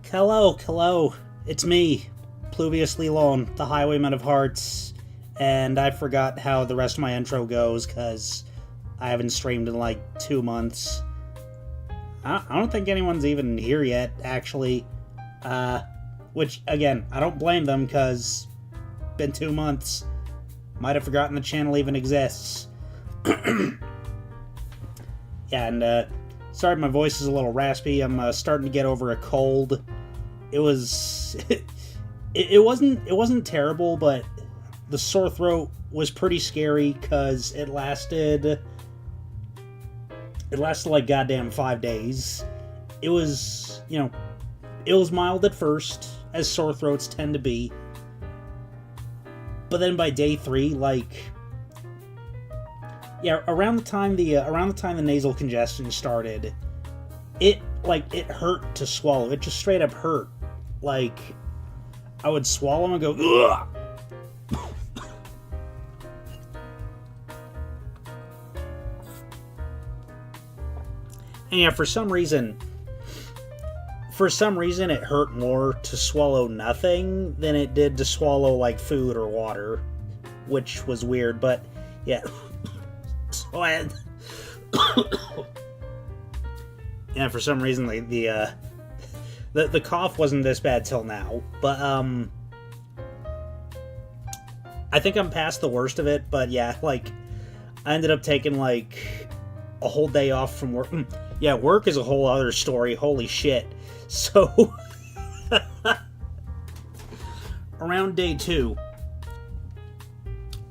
Hello. It's me, Pluvius Lilon, the Highwayman of Hearts, and I forgot how the rest of my intro goes because I haven't streamed in like 2 months. I don't think anyone's even here yet, actually. Which, again, I don't blame them because it's been 2 months. Might have forgotten the channel even exists. Yeah, and sorry my voice is a little raspy. I'm starting to get over a cold. It was... it wasn't terrible, but the sore throat was pretty scary because it lasted like goddamn 5 days. It was, it was mild at first, as sore throats tend to be. But then by day 3, around the time the nasal congestion started, it hurt to swallow. It just straight up hurt. Like, I would swallow and go, ugh! And yeah, for some reason it hurt more to swallow nothing than it did to swallow, like, food or water, which was weird, but, yeah. So I had... yeah, for some reason, the cough wasn't this bad till now, but, I think I'm past the worst of it, but yeah, I ended up taking, a whole day off from work. Yeah, work is a whole other story, holy shit. So, around day 2,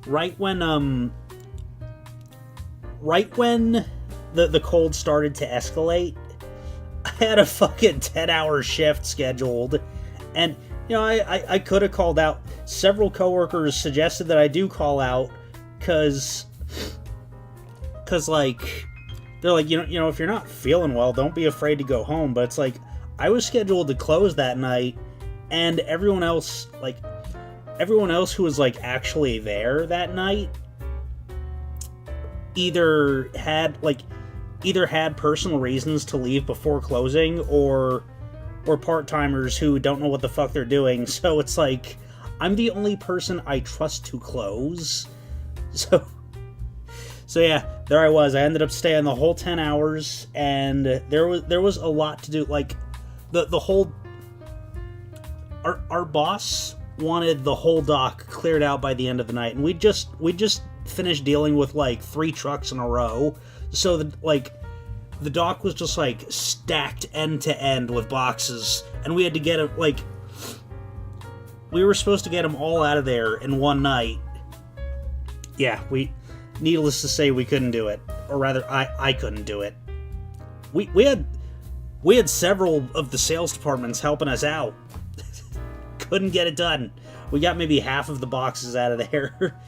right when the cold started to escalate, I had a fucking 10-hour shift scheduled, and, I could have called out. Several coworkers suggested that I do call out, cause they're like, if you're not feeling well, don't be afraid to go home, but it's like, I was scheduled to close that night, and everyone else who was, actually there that night either had personal reasons to leave before closing, or part-timers who don't know what the fuck they're doing, so it's like, I'm the only person I trust to close, so yeah, there I was. I ended up staying the whole 10 hours, and there was a lot to do, the whole... Our boss wanted the whole dock cleared out by the end of the night, and we just finished dealing with 3 trucks in a row, so the dock was just stacked end to end with boxes, and we had to get it we were supposed to get them all out of there in one night. Yeah, needless to say, we couldn't do it, or rather, I couldn't do it. We had several of the sales departments helping us out. Couldn't get it done. We got maybe half of the boxes out of there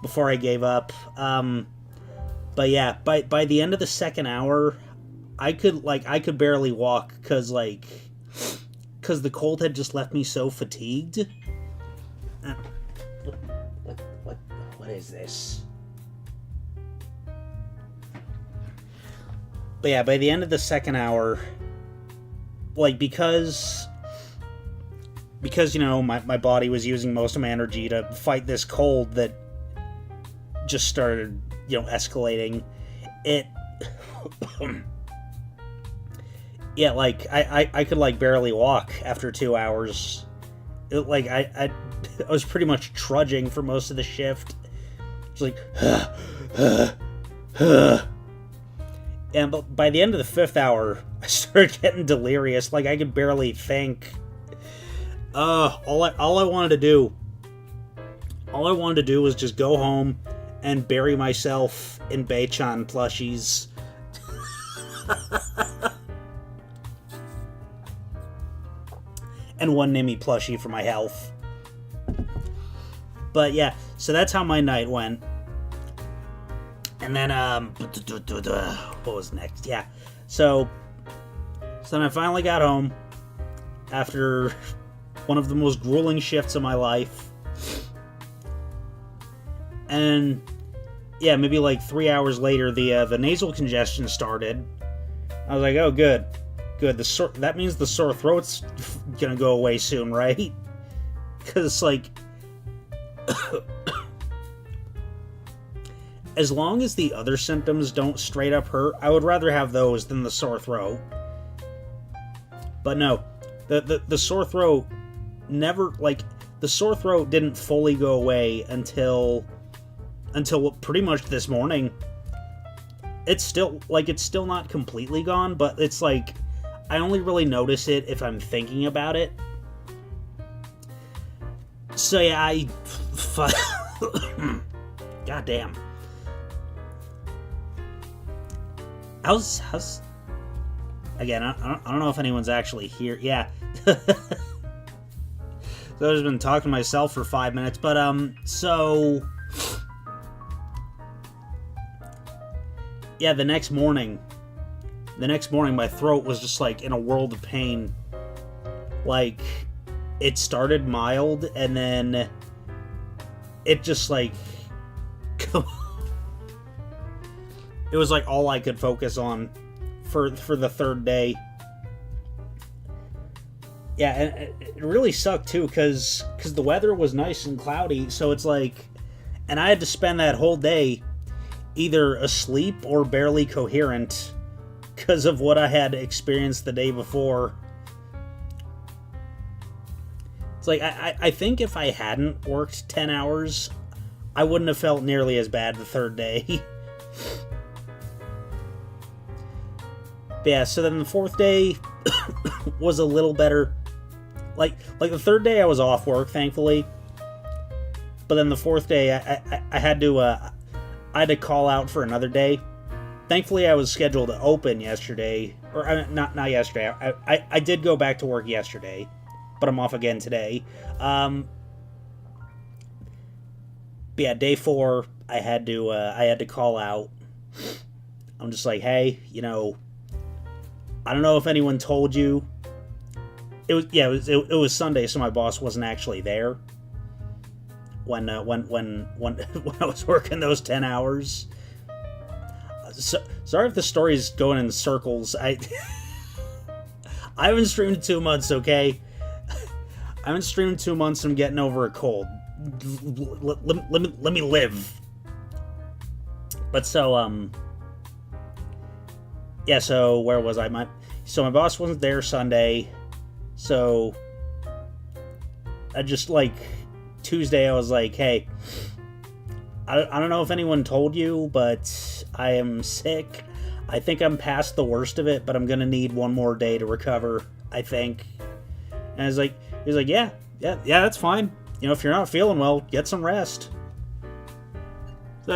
before I gave up. But yeah, by the end of the second hour, I could barely walk because the cold had just left me so fatigued. What is this? But yeah, by the end of the second hour, because my body was using most of my energy to fight this cold that just started, escalating, it... yeah, I could, barely walk after 2 hours. I was pretty much trudging for most of the shift. It was and but by the end of the 5th hour, I started getting delirious. I could barely think. All I wanted to do was just go home and bury myself in Baechan plushies. And one Nimmy plushie for my health. But yeah, so that's how my night went. And then, what was next? Yeah, so then I finally got home after one of the most grueling shifts of my life. And yeah, maybe 3 hours later, the nasal congestion started. I was like, oh, good. Good. That means the sore throat's gonna go away soon, right? Because, like, as long as the other symptoms don't straight up hurt, I would rather have those than the sore throat. But no, the sore throat never, like, the sore throat didn't fully go away until pretty much this morning. It's still not completely gone, but it's like, I only really notice it if I'm thinking about it. So yeah, God damn. How's again, I don't know if anyone's actually here. Yeah. So I've just been talking to myself for 5 minutes, but so yeah, the next morning my throat was just like in a world of pain. Like, it started mild and then it just like it was like all I could focus on for the third day. Yeah, and it really sucked too, because the weather was nice and cloudy, so it's like, and I had to spend that whole day either asleep or barely coherent because of what I had experienced the day before. It's like, I think if I hadn't worked 10 hours, I wouldn't have felt nearly as bad the third day. But yeah, so then the fourth day was a little better. Like the third day I was off work, thankfully. But then the fourth day I had to call out for another day. Thankfully I was scheduled to open yesterday, or not yesterday. I did go back to work yesterday, but I'm off again today. But yeah, day 4 I had to call out. I'm just like, hey, I don't know if anyone told you. It was Sunday, so my boss wasn't actually there when I was working those 10 hours. So, sorry if the story's going in circles. I haven't streamed in 2 months, okay? I haven't streamed in 2 months. I'm getting over a cold. Let me live. But so yeah. So where was I? My boss wasn't there Sunday. So I just, like, Tuesday I was like, hey, I don't know if anyone told you, but I am sick. I think I'm past the worst of it, but I'm gonna need 1 more day to recover, I think. And he was like, yeah, that's fine. If you're not feeling well, get some rest. So,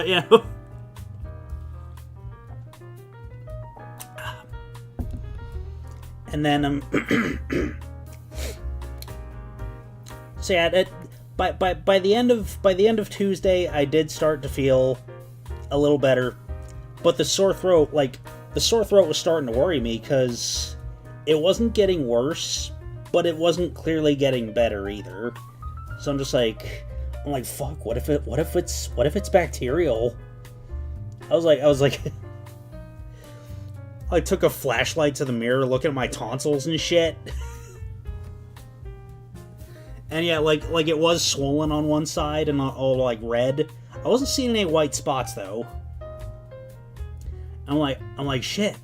and then so yeah, by the end of Tuesday, I did start to feel a little better, but the sore throat was starting to worry me because it wasn't getting worse, but it wasn't clearly getting better either. So I'm like, fuck, what if it's bacterial? I was like, I took a flashlight to the mirror, looking at my tonsils and shit. And yeah, like it was swollen on one side and all like red. I wasn't seeing any white spots though. I'm like shit.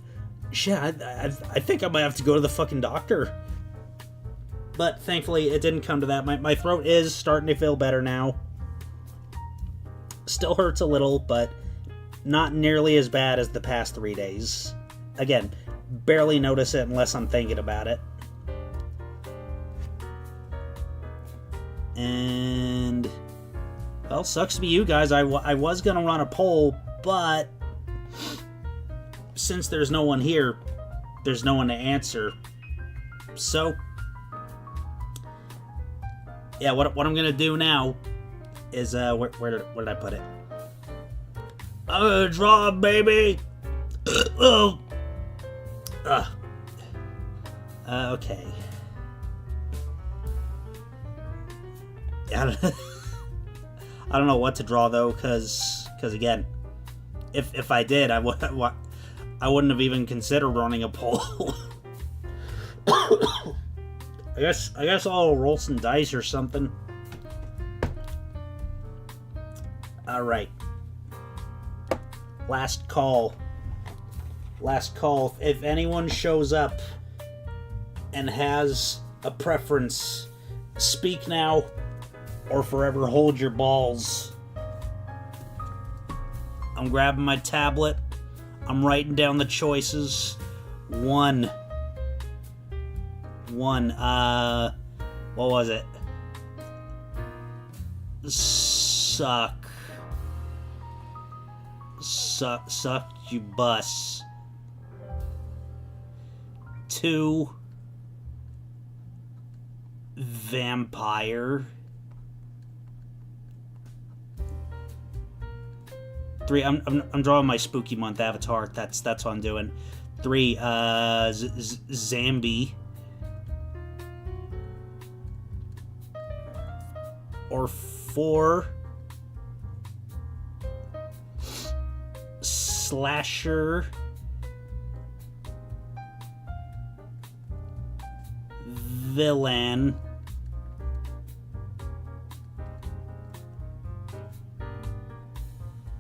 I think I might have to go to the fucking doctor. But thankfully, it didn't come to that. My throat is starting to feel better now. Still hurts a little, but not nearly as bad as the past 3 days. Again, barely notice it unless I'm thinking about it. And, well, sucks to be you guys. I was going to run a poll, but since there's no one here, there's no one to answer. So, yeah, what I'm going to do now is, where did I put it? I'm going to draw, baby! Oh! Okay. I don't know what to draw though, because again, if I did, I wouldn't have even considered running a poll. I guess I'll roll some dice or something. All right. Last call. Last call. If anyone shows up and has a preference, speak now or forever hold your balls. I'm grabbing my tablet. I'm writing down the choices. One. What was it? Suck, you bus. 2, vampire. 3, I'm drawing my spooky month avatar. That's what I'm doing. 3, Zambi. Or 4, slasher. Villain.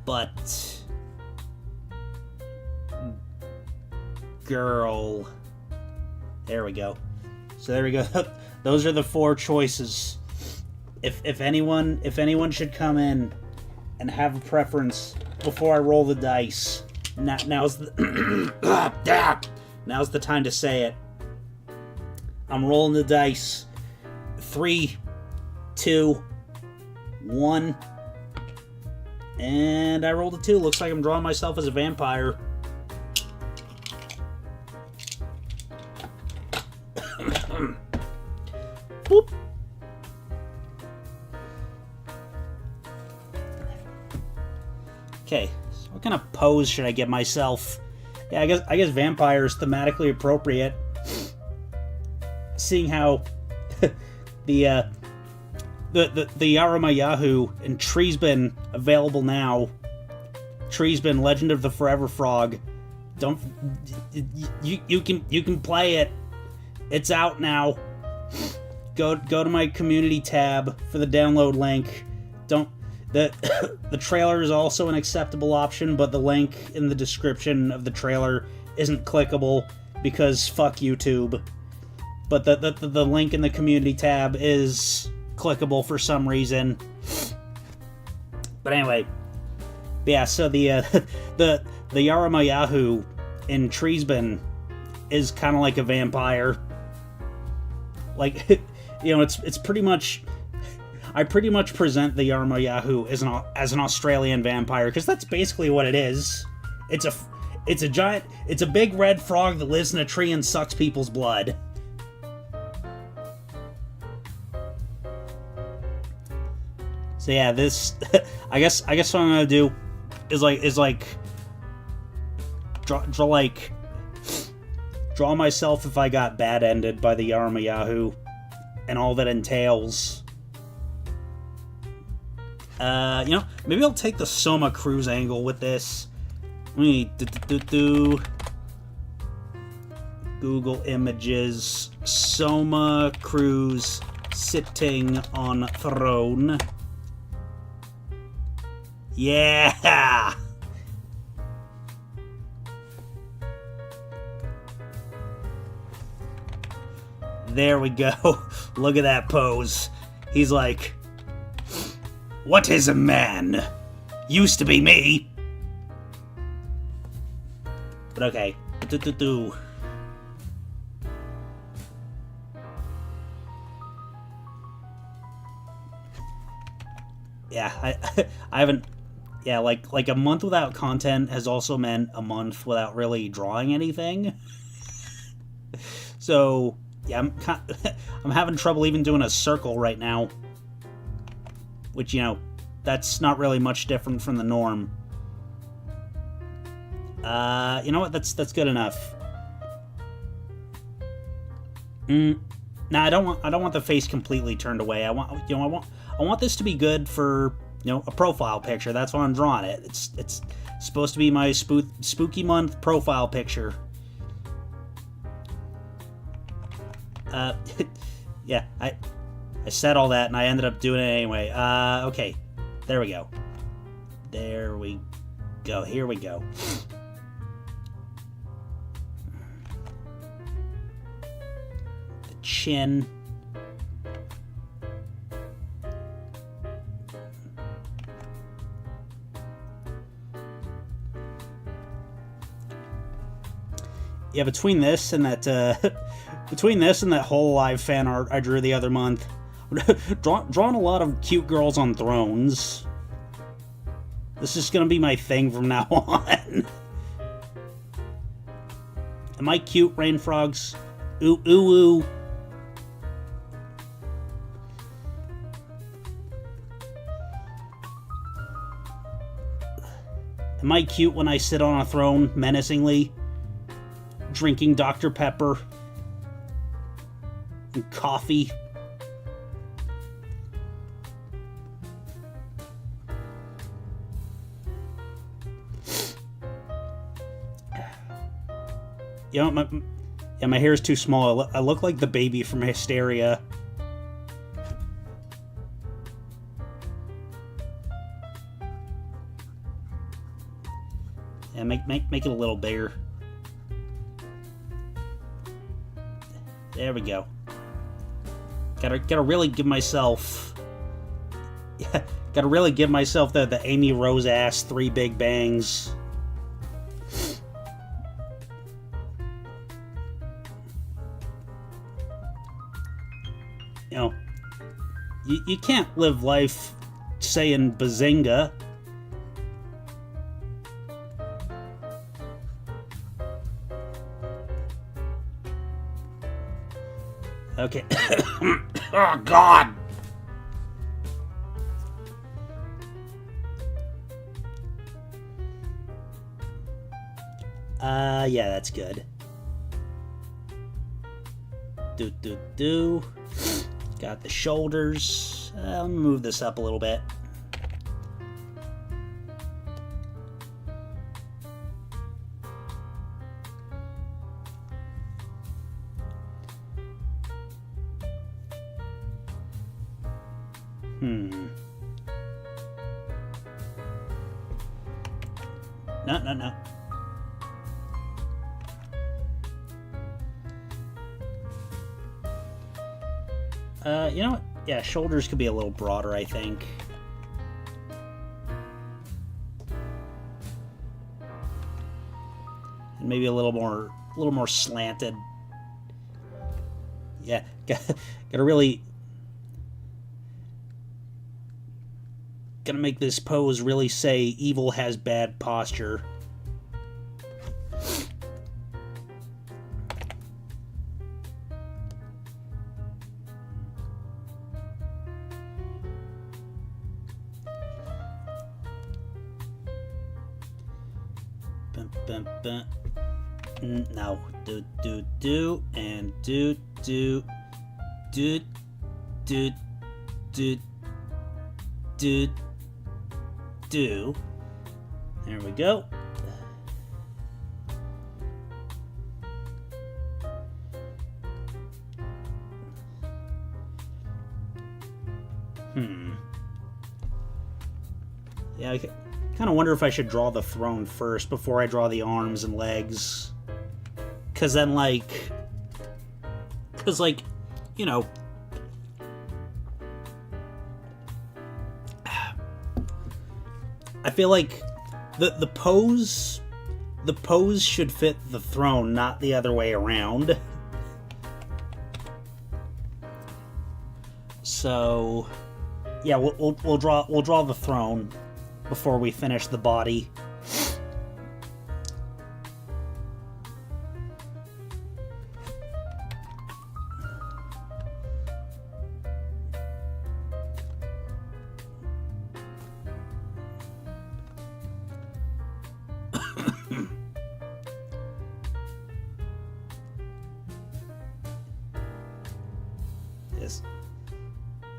But girl. There we go. So there we go. Those are the 4 choices. If anyone should come in and have a preference before I roll the dice, now's the now's the time to say it. I'm rolling the dice. 3, 2, 1, and I rolled a 2. Looks like I'm drawing myself as a vampire. Boop. Okay, so what kind of pose should I get myself? Yeah, I guess vampire is thematically appropriate. Seeing how the Yaramayahu and Treesbin available now. Treesbin, Legend of the Forever Frog. Don't you can play it. It's out now. Go to my community tab for the download link. The trailer is also an acceptable option, but the link in the description of the trailer isn't clickable because fuck YouTube. But the link in the community tab is clickable for some reason. But anyway, yeah. So the Yaramayahu in Treesbin is kind of like a vampire. Like, you know, it's pretty much. I pretty much present the Yaramayahu as an Australian vampire, because that's basically what it is. It's a big red frog that lives in a tree and sucks people's blood. So yeah, this I guess what I'm gonna do is draw myself if I got bad ended by the Yaramayahu and all that entails. You know, maybe I'll take the Soma Cruise angle with this. Let me Google Images. Soma Cruise sitting on throne. Yeah! There we go. Look at that pose. He's like, what is a man? Used to be me. But okay. Yeah, I haven't. Yeah, like a month without content has also meant a month without really drawing anything. So yeah, I'm having trouble even doing a circle right now. Which, you know, that's not really much different from the norm. You know what? That's good enough. No, I don't want the face completely turned away. I want this to be good for, you know, a profile picture. That's why I'm drawing it. It's supposed to be my spooky month profile picture. Uh, yeah, I said all that and I ended up doing it anyway. Okay. There we go. There we go. Here we go. The chin. Yeah, between this and that whole live fan art I drew the other month, drawn a lot of cute girls on thrones. This is gonna be my thing from now on. Am I cute, rain frogs? Ooh, ooh, ooh. Am I cute when I sit on a throne menacingly, drinking Dr. Pepper and coffee? You know, my hair is too small. I look like the baby from Hysteria. Yeah, make it a little bigger. There we go. Gotta really give myself. Yeah, gotta really give myself the Amy Rose ass 3 big bangs. You know, you can't live life saying bazinga. Okay. Oh, God! Yeah, that's good. Do. Got the shoulders. I'll move this up a little bit. No. You know what? Yeah, shoulders could be a little broader, I think. And maybe a little more slanted. Yeah, gotta make this pose really say evil has bad posture. Now do and do. There we go. Yeah, I kind of wonder if I should draw the throne first before I draw the arms and legs. Because then, you know, I feel like the pose should fit the throne, not the other way around. So, yeah, we'll draw the throne before we finish the body.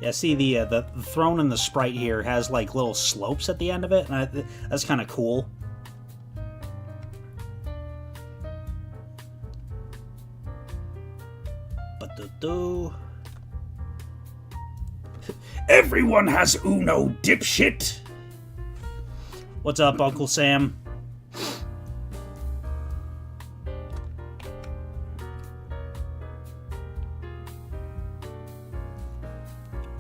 Yeah, see the throne and the sprite here has like little slopes at the end of it, and that's kind of cool. But Everyone has Uno, dipshit! What's up, Uncle Sam?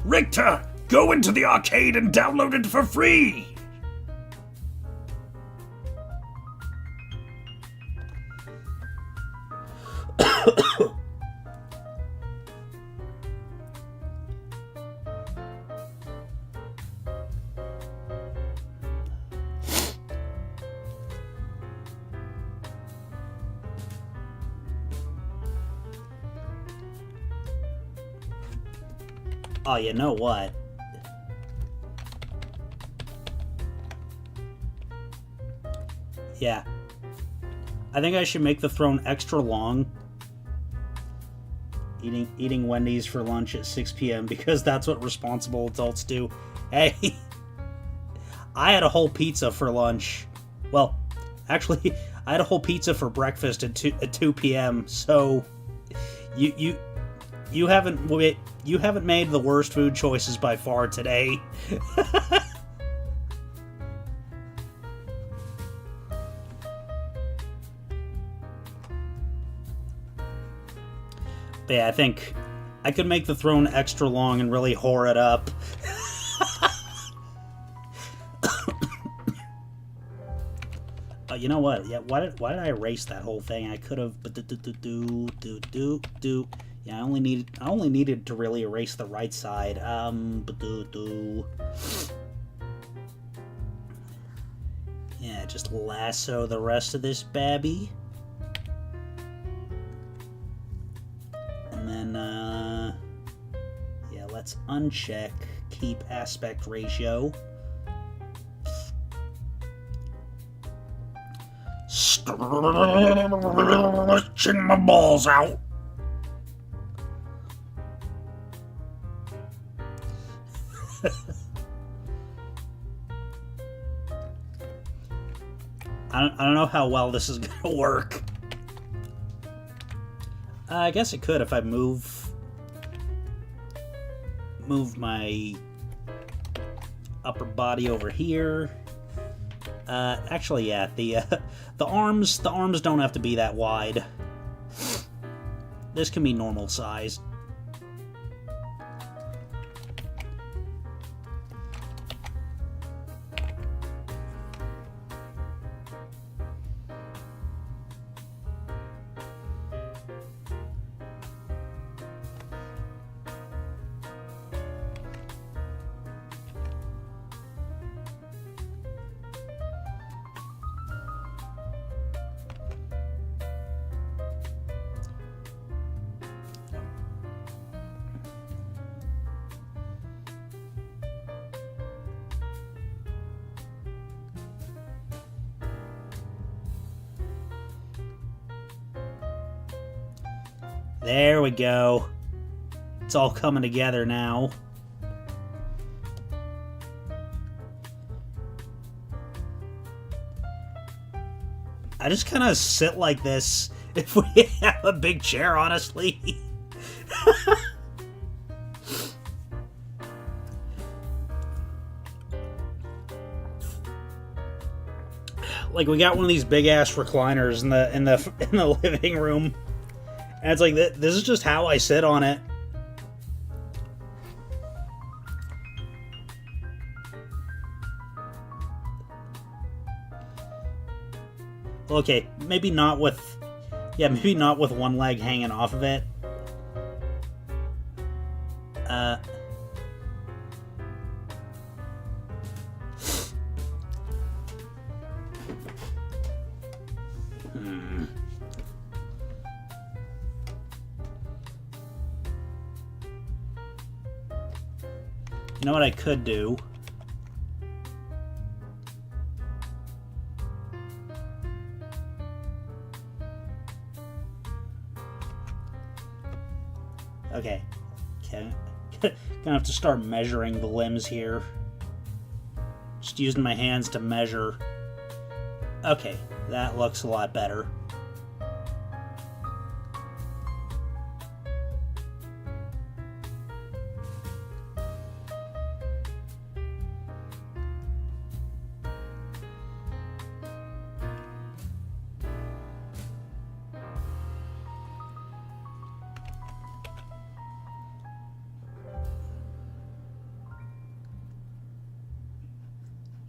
Richter, go into the arcade and download it for free! Oh, you know what? Yeah. I think I should make the throne extra long. Eating Wendy's for lunch at 6 p.m. because that's what responsible adults do. Hey, I had a whole pizza for lunch. Well, actually, I had a whole pizza for breakfast at 2 p.m. So, you haven't made the worst food choices by far today. But yeah, I think I could make the throne extra long and really whore it up. You know what? Yeah, why did I erase that whole thing? I could have. Yeah, I only needed to really erase the right side. Yeah, just lasso the rest of this babby. And then, yeah, let's uncheck keep aspect ratio. Stretching my balls out. I don't know how well this is gonna work. I guess it could if I move my upper body over here. Actually, yeah, the arms don't have to be that wide. This can be normal size. There we go. It's all coming together now. I just kind of sit like this if we have a big chair, honestly. Like, we got one of these big ass recliners in the living room. And it's like, this is just how I sit on it. Okay, maybe not with one leg hanging off of it. You know what I could do? Okay. Gonna have to start measuring the limbs here. Just using my hands to measure. Okay, that looks a lot better.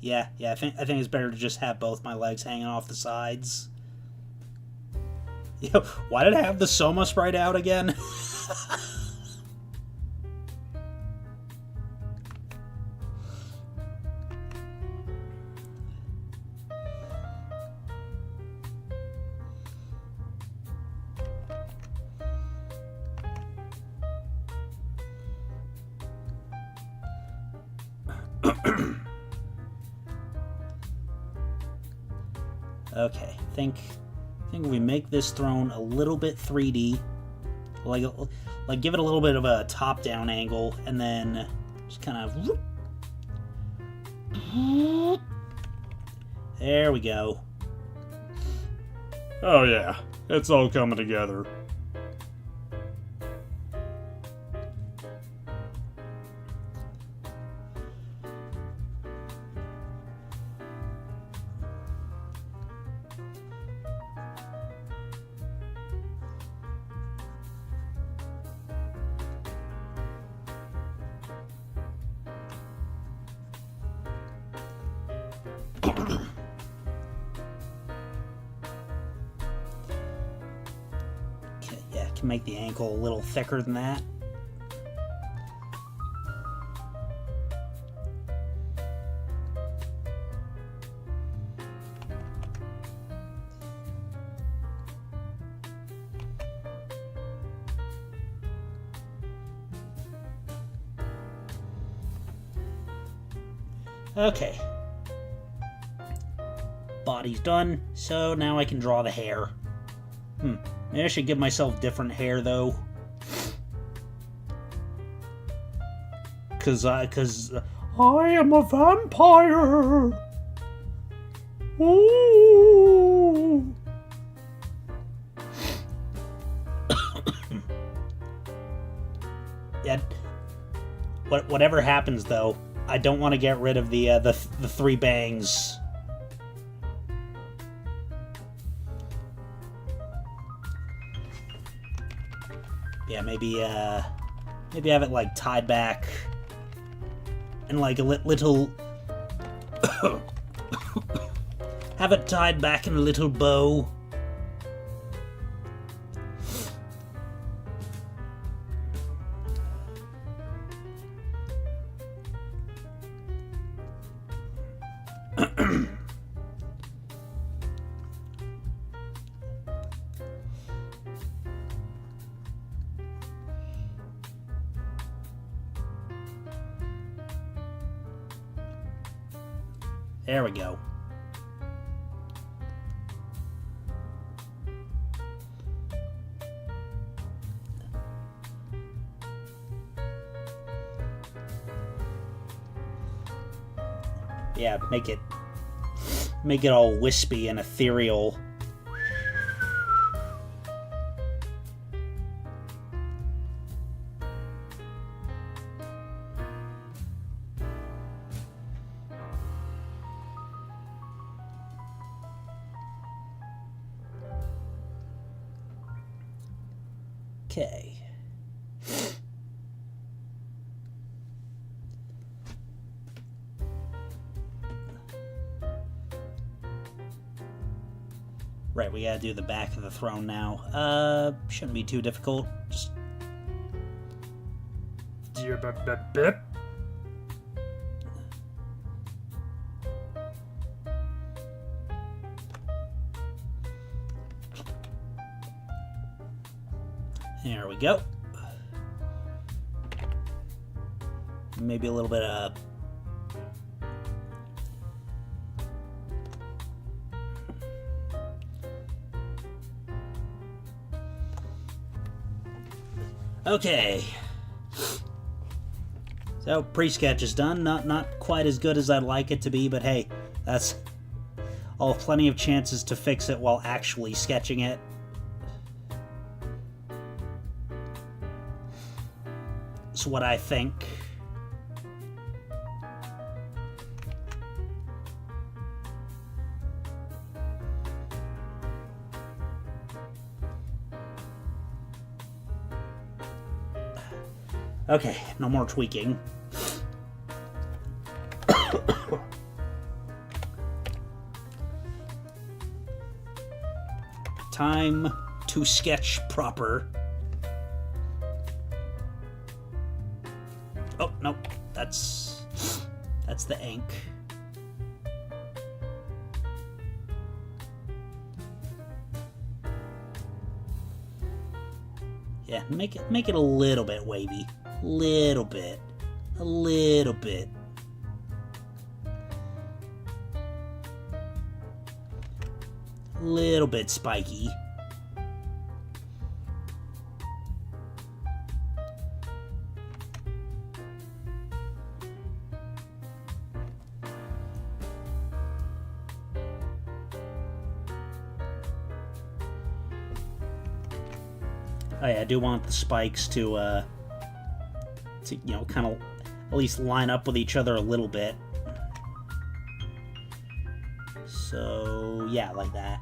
Yeah, I think it's better to just have both my legs hanging off the sides. Yo, why did I have the Soma sprite out again? Okay, I think we make this throne a little bit 3D, like give it a little bit of a top-down angle, and then just kind of. There we go. Oh yeah, it's all coming together. Yeah, can make the ankle a little thicker than that. Okay. Body's done, so now I can draw the hair. Maybe I should give myself different hair, though. Cause I am a vampire! Ooh! Yeah. Whatever happens, though, I don't want to get rid of the 3 bangs. Yeah, maybe have it like tied back and like a little have it tied back in a little bow. There we go. Yeah, make it all wispy and ethereal. Okay. Right, we gotta do the back of the throne now. Shouldn't be too difficult. Just... There we go. Maybe a little bit of... Okay. So, pre-sketch is done. Not quite as good as I'd like it to be, but hey, that's... I'll have plenty of chances to fix it while actually sketching it. That's what I think. Okay, no more tweaking. time to sketch proper. Oh, nope. That's the ink. Yeah, make it a little bit wavy. Little bit. A little bit. Little bit spiky. Oh yeah, I do want the spikes to you know, kind of at least line up with each other a little bit. So yeah, like that.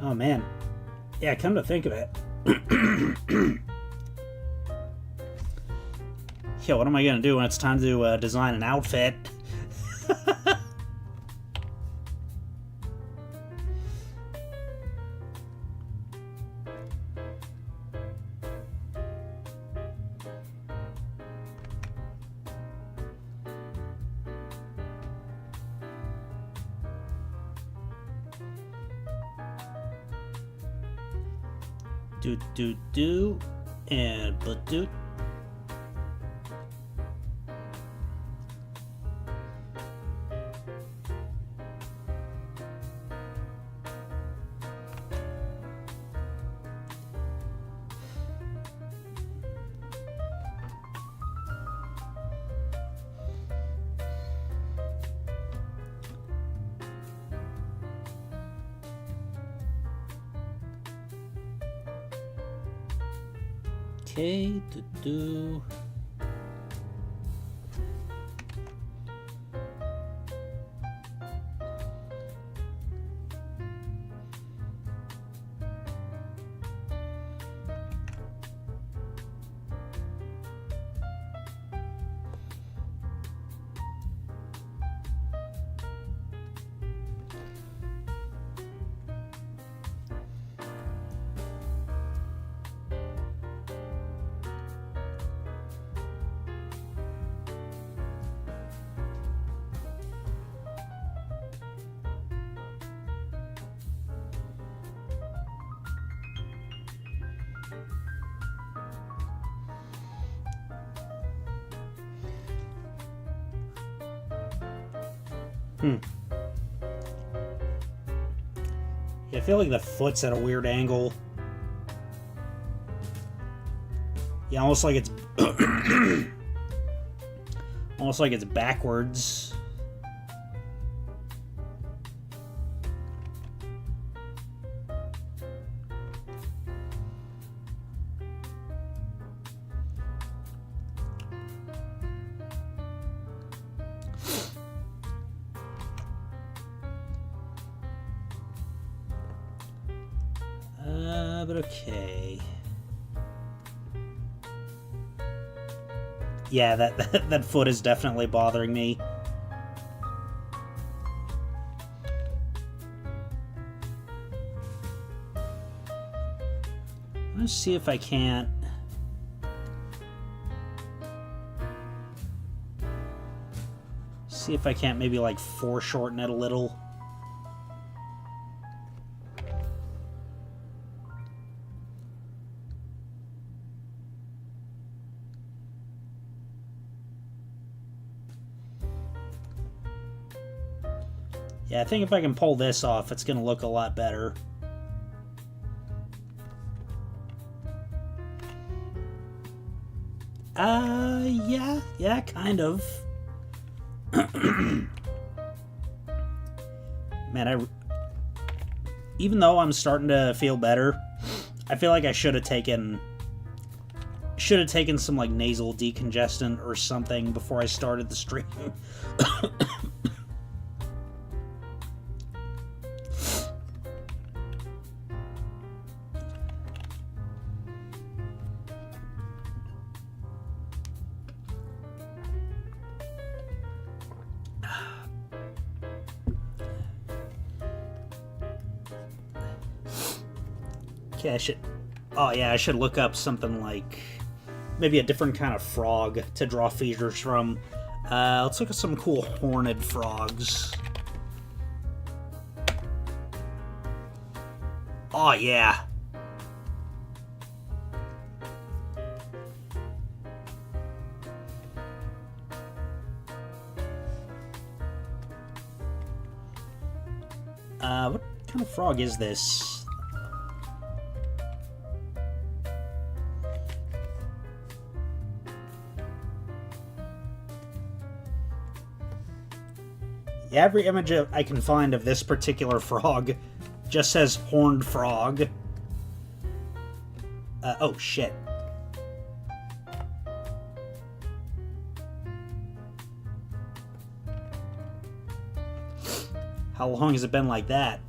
Oh man. Yeah, come to think of it. Yeah, what am I gonna do when it's time to design an outfit? Do and but do. Okay, do. Yeah, I feel like the foot's at a weird angle. Yeah, almost like it's almost like it's backwards. But okay. Yeah, that foot is definitely bothering me. Let's see if I can't. See if I can't maybe like foreshorten it a little. Yeah, I think if I can pull this off, it's gonna look a lot better. Yeah, kind of. Man, even though I'm starting to feel better, I feel like I should have taken some like nasal decongestant or something before I started the stream. Okay, I should look up something like maybe a different kind of frog to draw features from. Let's look at some cool horned frogs. Oh yeah. What kind of frog is this? Yeah, every image I can find of this particular frog just says horned frog. Oh shit. How long has it been like that?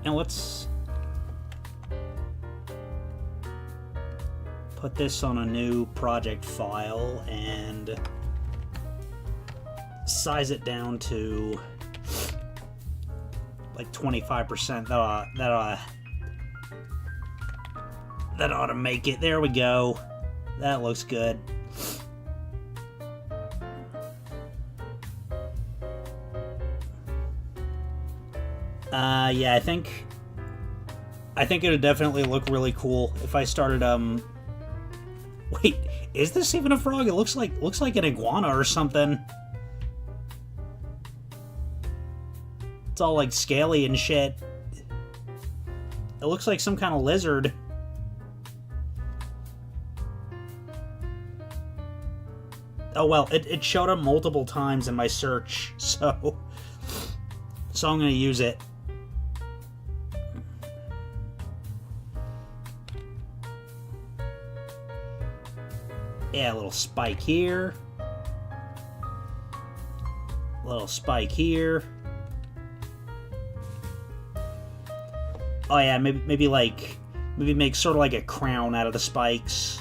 And let's put this on a new project file and size it down to like 25%. That ought to make it. There we go. That looks good. Yeah, I think it would definitely look really cool if I started, wait, is this even a frog? It looks like an iguana or something. It's all like scaly and shit. It looks like some kind of lizard. Oh well, it showed up multiple times in my search, so I'm gonna use it. Yeah, a little spike here. A little spike here. Oh yeah, maybe make sort of like a crown out of the spikes.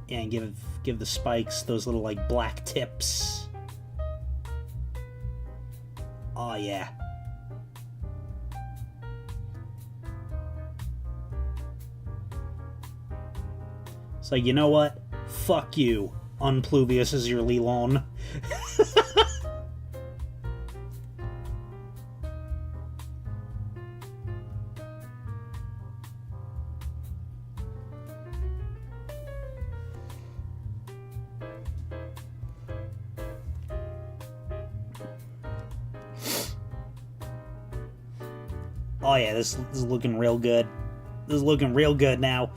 And give the spikes those little like black tips. Oh yeah. So you know what? Fuck you. Pluvius is your Lilon. Oh yeah, this is looking real good. This is looking real good now.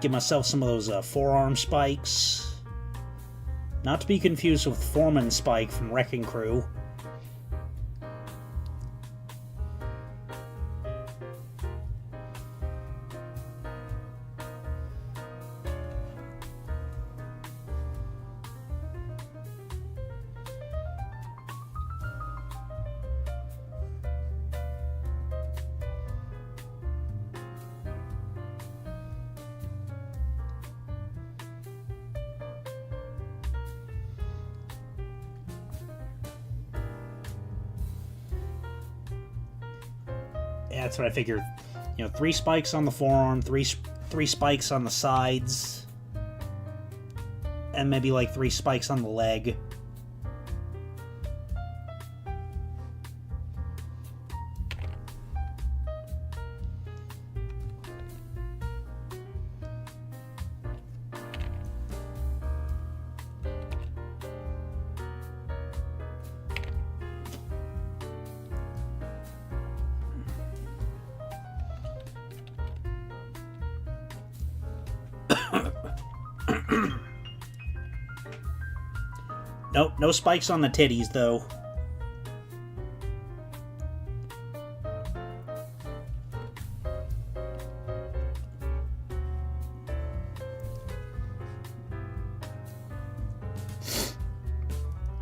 Give myself some of those forearm spikes. Not to be confused with Foreman Spike from Wrecking Crew. Yeah, that's what I figured. You know, 3 spikes on the forearm, three spikes on the sides, and maybe like 3 spikes on the leg. Nope, no spikes on the titties, though.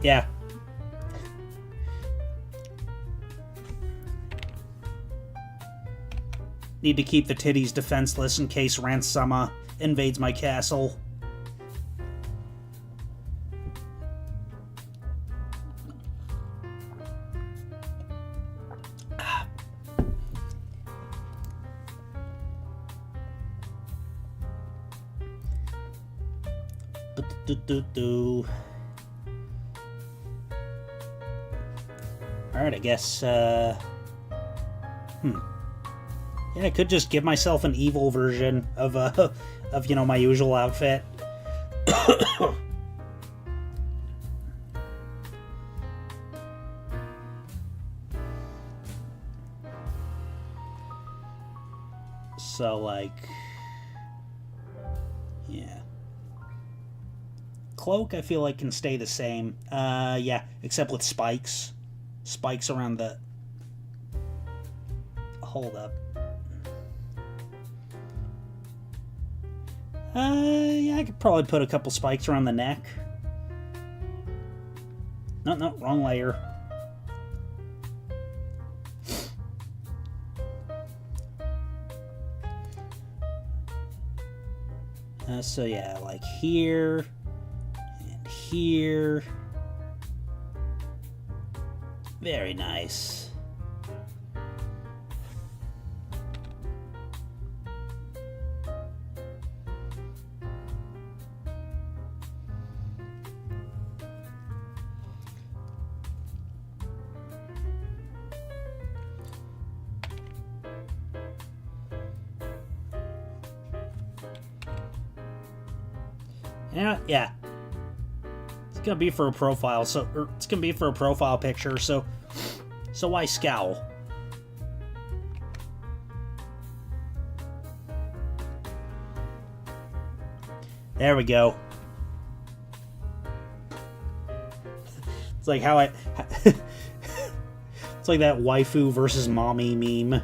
Yeah. Need to keep the titties defenseless in case Ransama invades my castle. Alright, I guess, Yeah, I could just give myself an evil version of, you know, my usual outfit. So, like... yeah. Cloak, I feel like, can stay the same. Yeah, except with spikes. Spikes around the... Hold up. Yeah, I could probably put a couple spikes around the neck. No, wrong layer. So yeah, like here, and here. Very nice. Yeah. It's gonna be for a profile, it's gonna be for a profile picture, so why scowl? There we go. It's like how it's like that waifu versus mommy meme.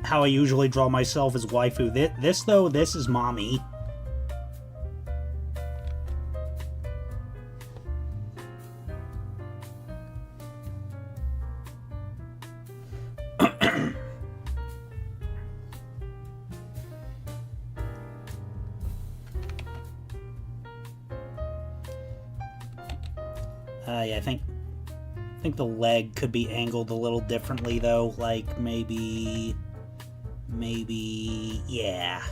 How I usually draw myself as waifu. This is mommy. Yeah, I think the leg could be angled a little differently, though. Like, maybe, yeah.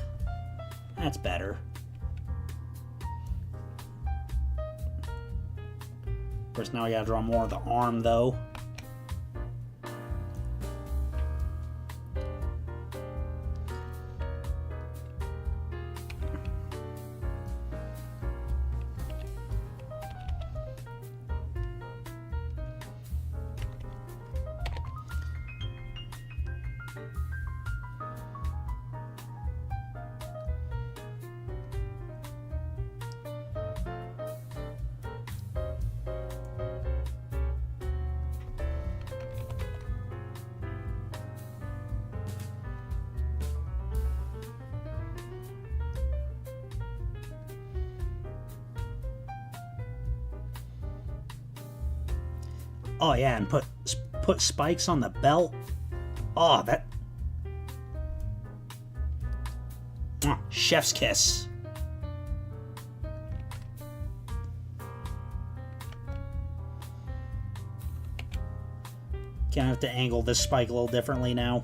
That's better. Of course, now I gotta draw more of the arm, though. Oh yeah, and put spikes on the belt. Oh, that... Chef's kiss. Gonna have to angle this spike a little differently now.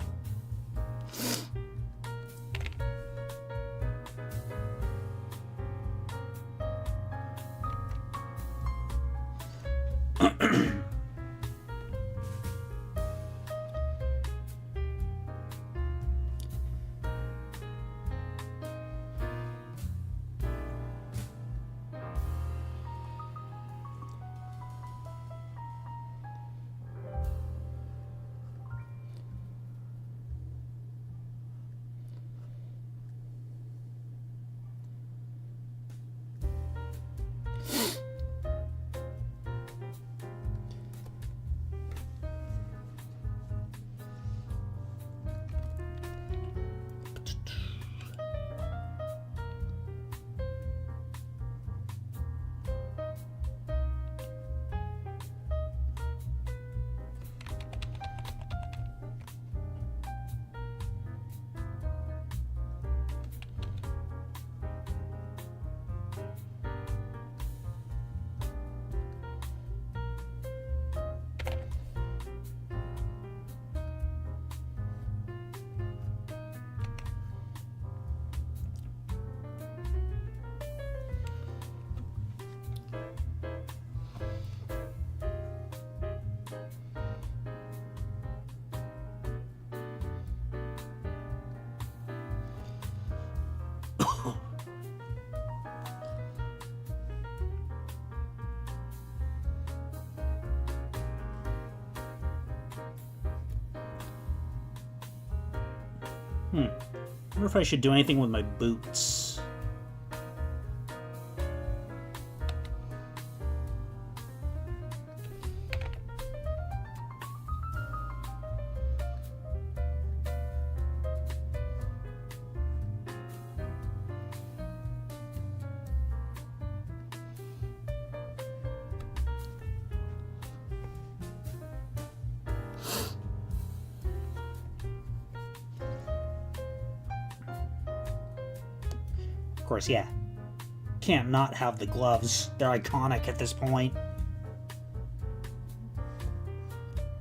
I wonder if I should do anything with my boots. Of course, yeah. Can't not have the gloves. They're iconic at this point.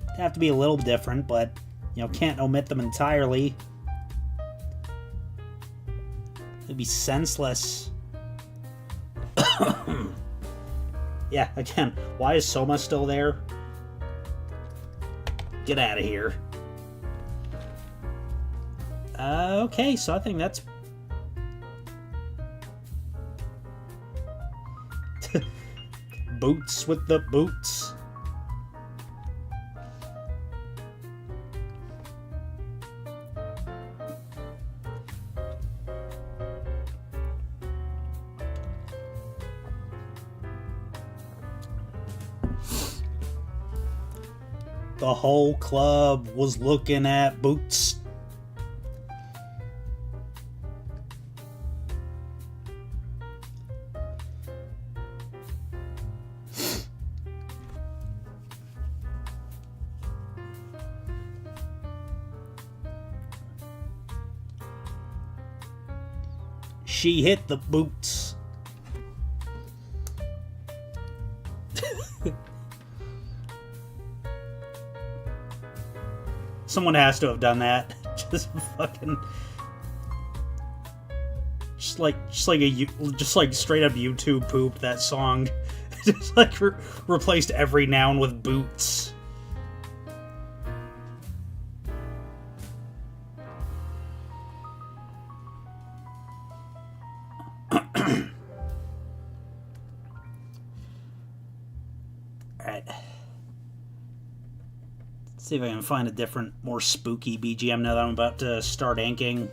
They have to be a little different, but, you know, can't omit them entirely. It'd be senseless. Yeah, again, why is Soma still there? Get out of here. Okay, so I think that's... Boots with the boots. The whole club was looking at boots. She hit the boots. Someone has to have done that. Just fucking, just like straight up YouTube poop that song. Just like replaced every noun with boots. Alright. See if I can find a different, more spooky BGM now that I'm about to start inking.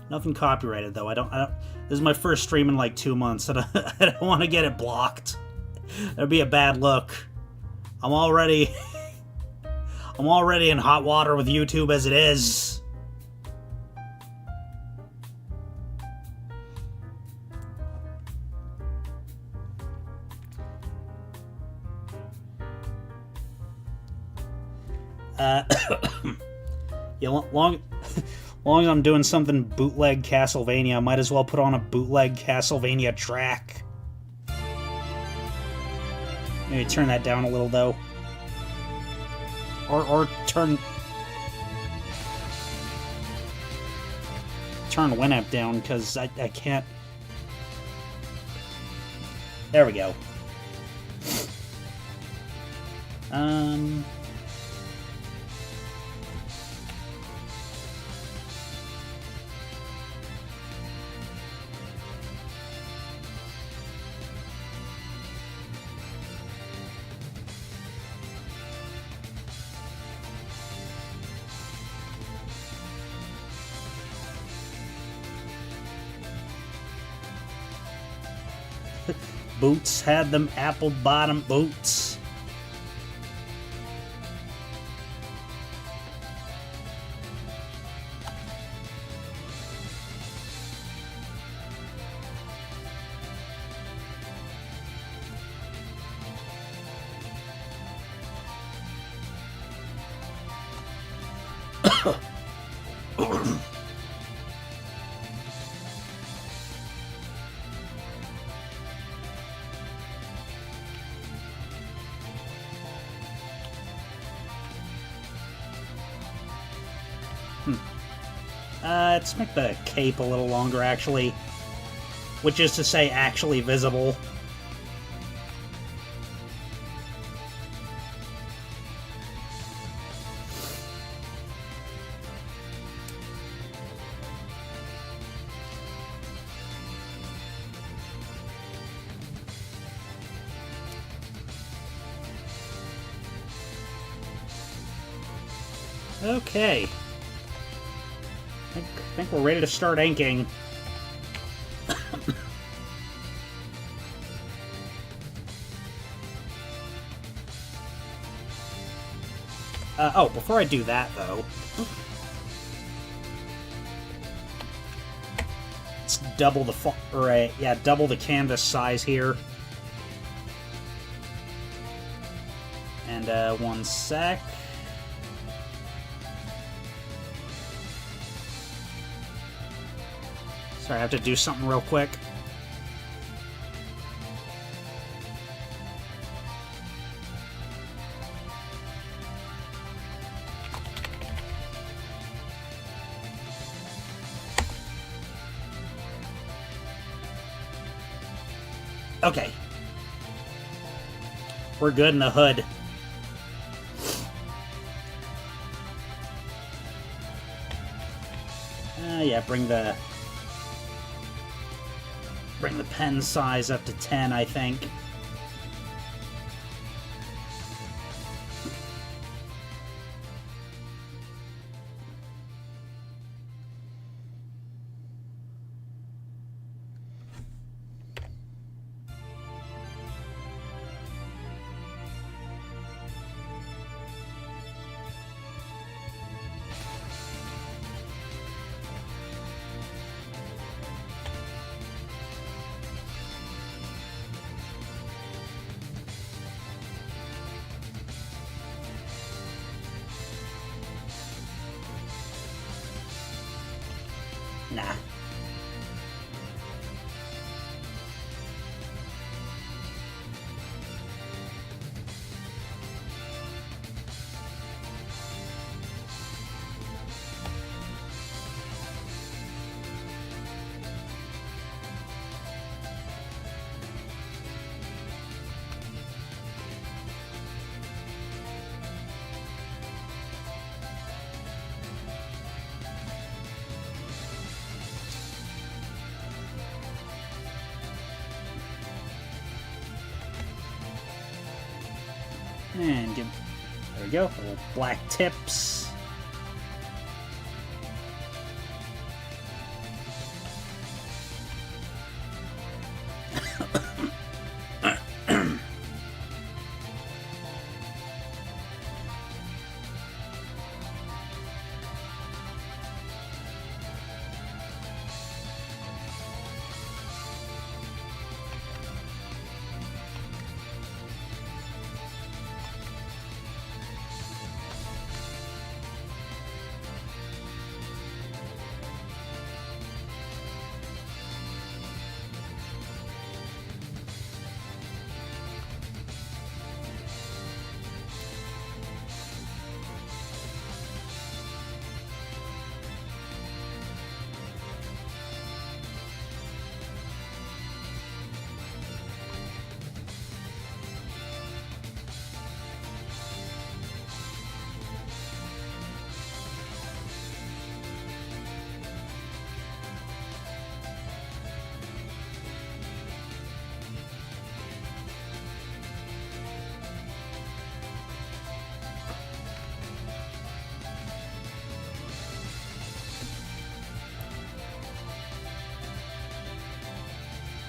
Nothing copyrighted though. I don't. This is my first stream in like 2 months, and I don't want to get it blocked. That'd be a bad look. I'm already in hot water with YouTube as it is. Yeah, long as I'm doing something bootleg Castlevania, I might as well put on a bootleg Castlevania track. Maybe turn that down a little, though. Or turn Winamp down, because I can't... There we go. Boots had them apple bottom boots. Let's make the cape a little longer, actually. Which is to say, actually visible. Okay. I think we're ready to start inking. Oh, before I do that, though, let's double the double the canvas size here. And one sec. Sorry, I have to do something real quick. Okay. We're good in the hood. Yeah, bring the pen size up to 10, I think. Nah. And there we go, little black tips.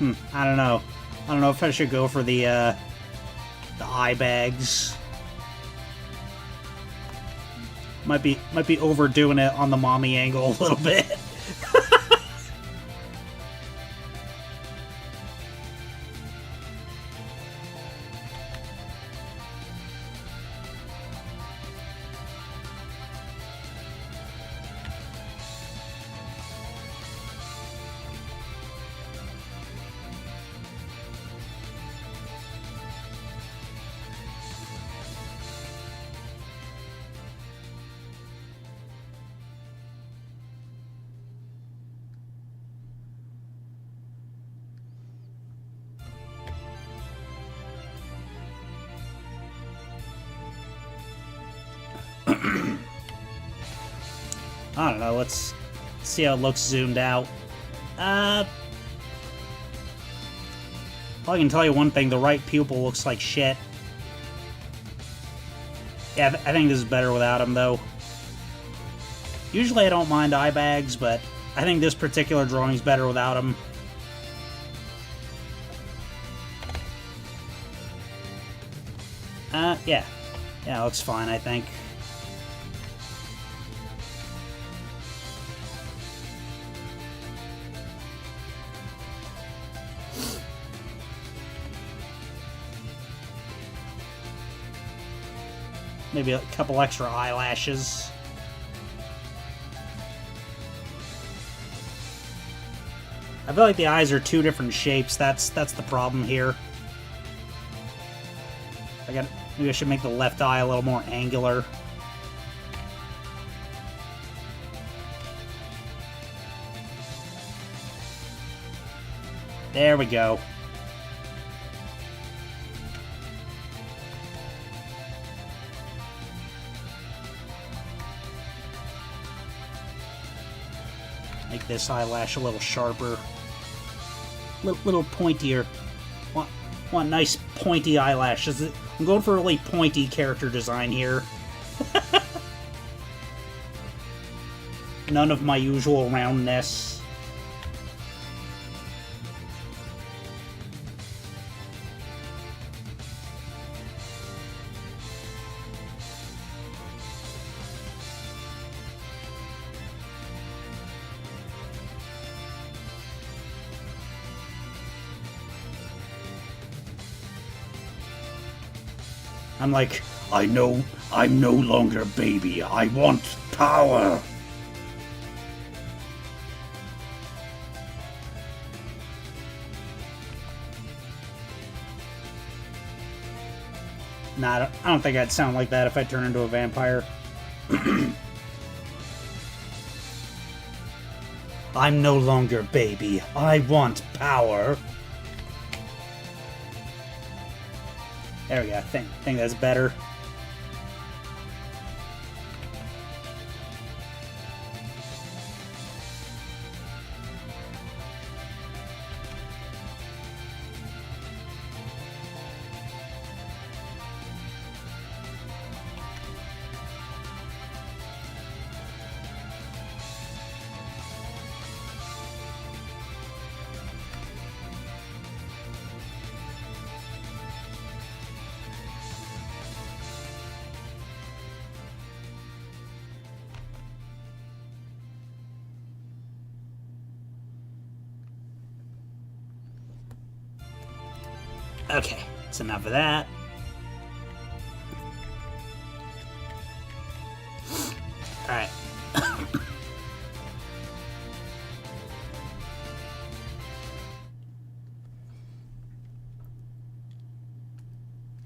I don't know. I don't know if I should go for the eye bags. Might be overdoing it on the mommy angle a little bit. I don't know, let's see how it looks zoomed out. Well, I can tell you one thing, the right pupil looks like shit. Yeah, I think this is better without him, though. Usually I don't mind eye bags, but I think this particular drawing's better without him. Yeah. Yeah, looks fine, I think. Maybe a couple extra eyelashes. I feel like the eyes are two different shapes. That's the problem here. Maybe I should make the left eye a little more angular. There we go. Make this eyelash a little sharper. Little pointier. Want nice pointy eyelashes. I'm going for a really pointy character design here. None of my usual roundness. I'm like, I know I'm no longer baby. I want power. nah, I don't think I'd sound like that if I turn into a vampire. I'm no longer baby. I want power. There we go. I think that's better. Okay, that's enough of that. Alright.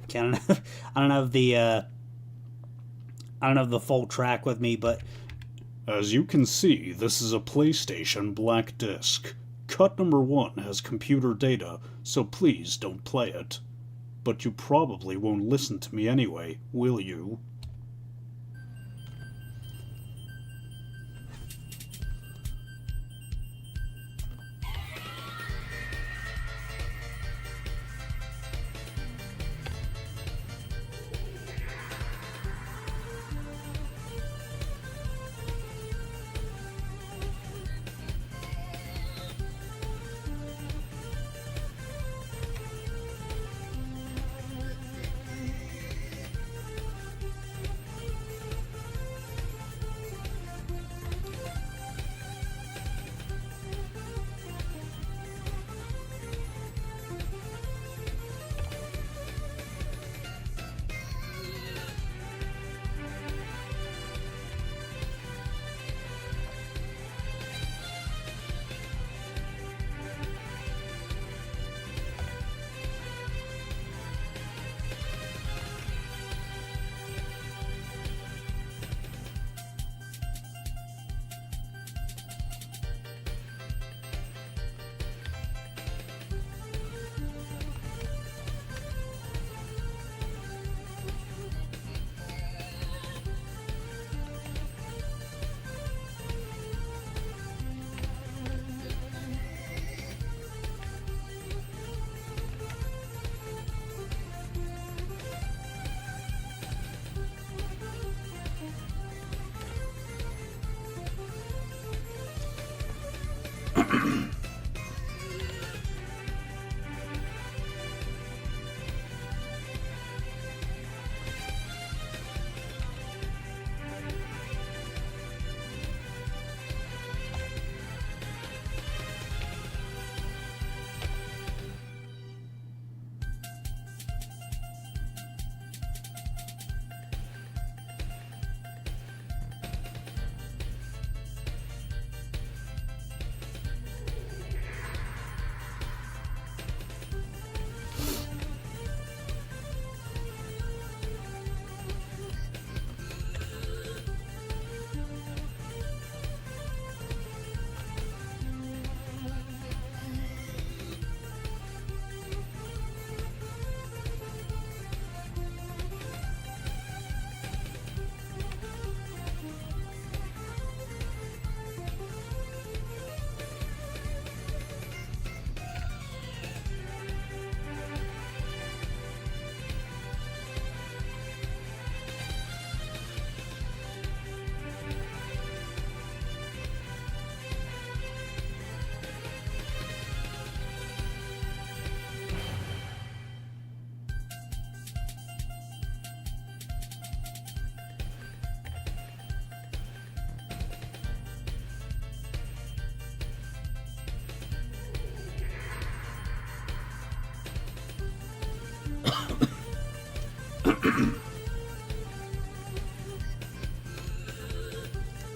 Okay, I don't have the full track with me, but as you can see, this is a PlayStation black disc. Cut number 1 has computer data, so please don't play it. But you probably won't listen to me anyway, will you?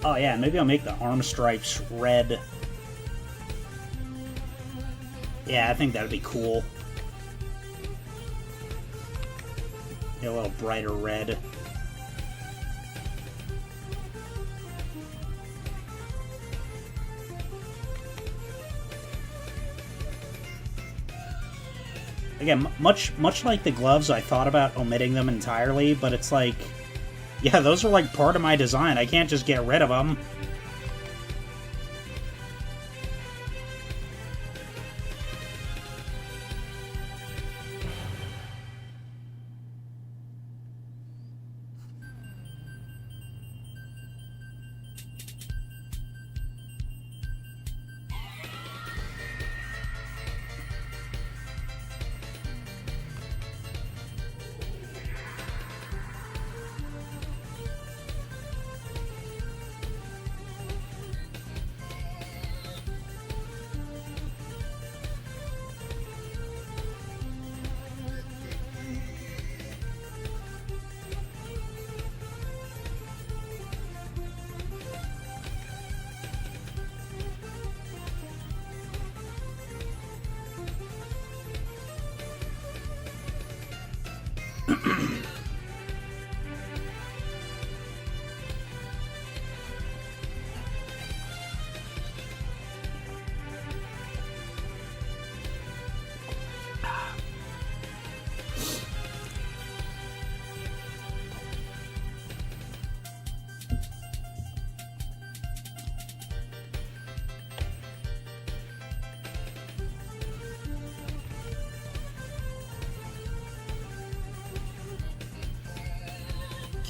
Oh yeah, maybe I'll make the arm stripes red. Yeah, I think that'd be cool. A little brighter red. Again, much like the gloves, I thought about omitting them entirely, but it's like, yeah, those are like part of my design. I can't just get rid of them.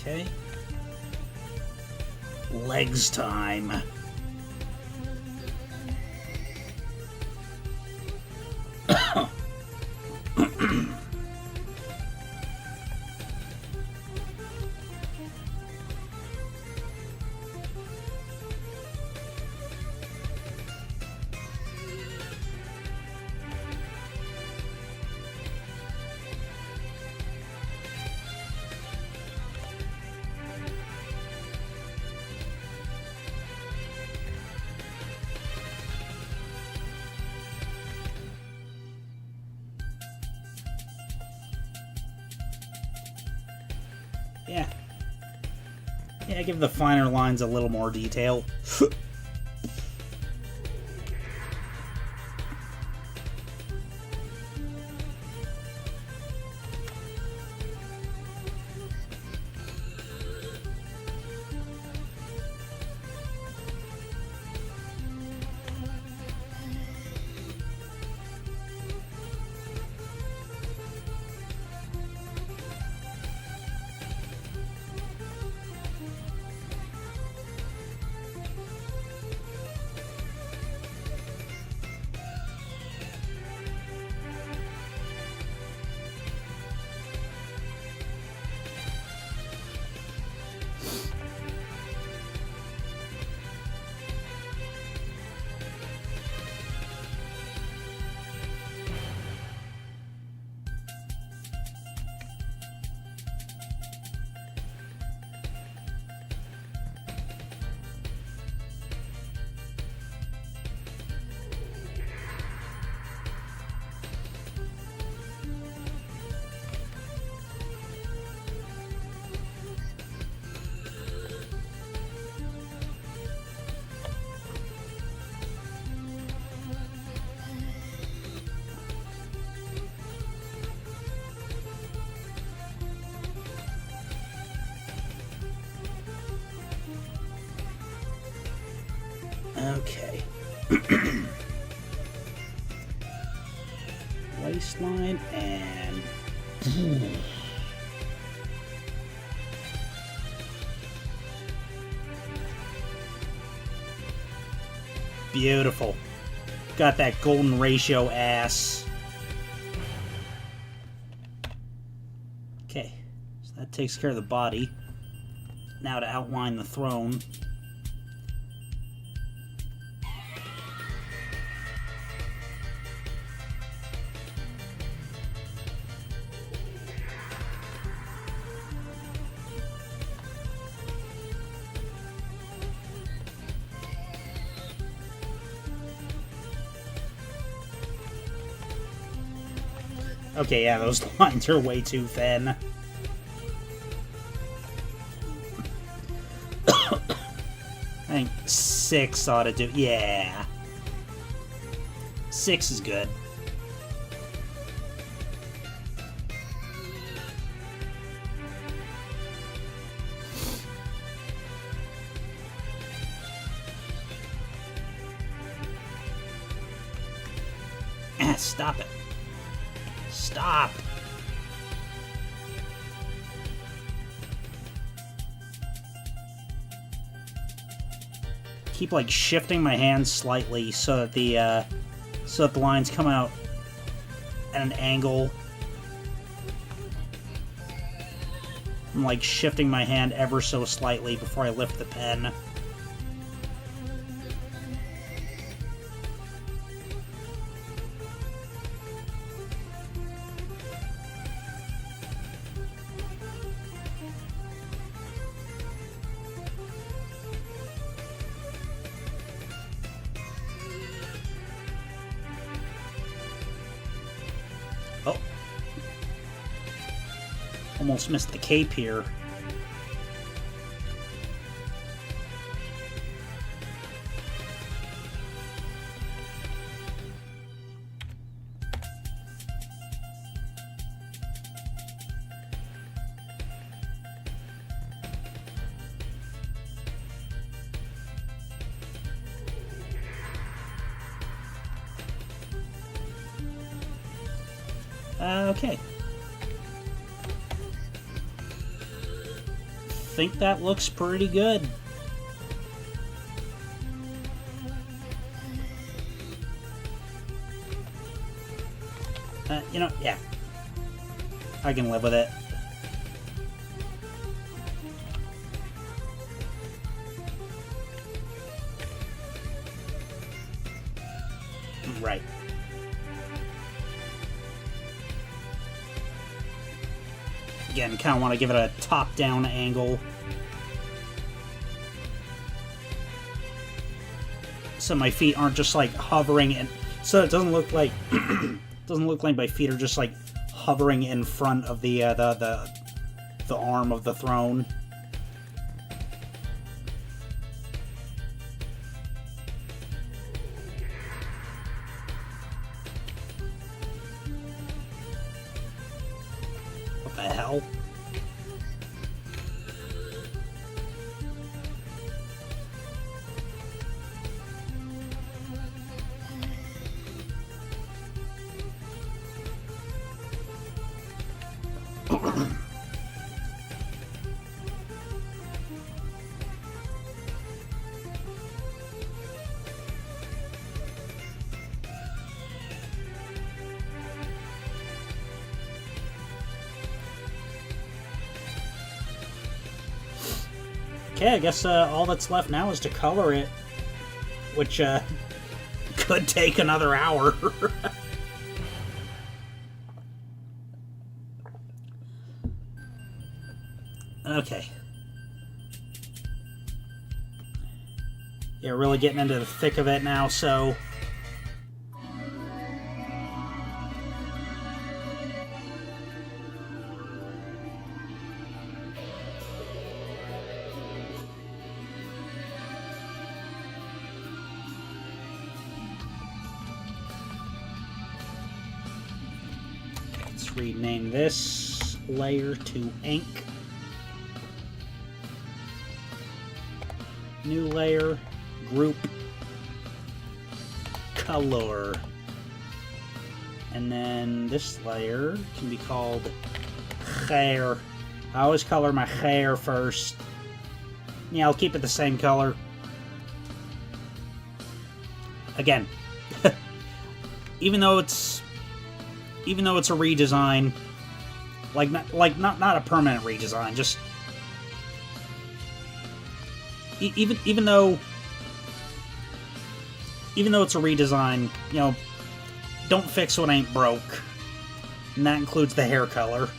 Okay. Legs time. Yeah. Yeah, give the finer lines a little more detail. Okay. Waistline and... Beautiful. Got that golden ratio ass. Okay. So that takes care of the body. Now to outline the throne. Okay, yeah, those lines are way too thin. I think 6 ought to do... Yeah. 6 is good. Stop it. Stop. Keep like shifting my hand slightly so that the lines come out at an angle. I'm like shifting my hand ever so slightly before I lift the pen. Oh. Almost missed the cape here. Okay. Think that looks pretty good. You know, yeah. I can live with it. Right. Again, kind of want to give it a top-down angle. So my feet aren't just like hovering, and so it doesn't look like my feet are just like hovering in front of the arm of the throne. What the hell? Okay, I guess all that's left now is to color it, which could take another hour. Okay. Yeah, really getting into the thick of it now, so... Let's rename this layer to ink. New layer, group, color. And then this layer can be called hair. I always color my hair first. Yeah, I'll keep it the same color. Again, even though it's a redesign, not a permanent redesign, just even though it's a redesign, you know, don't fix what ain't broke, and that includes the hair color.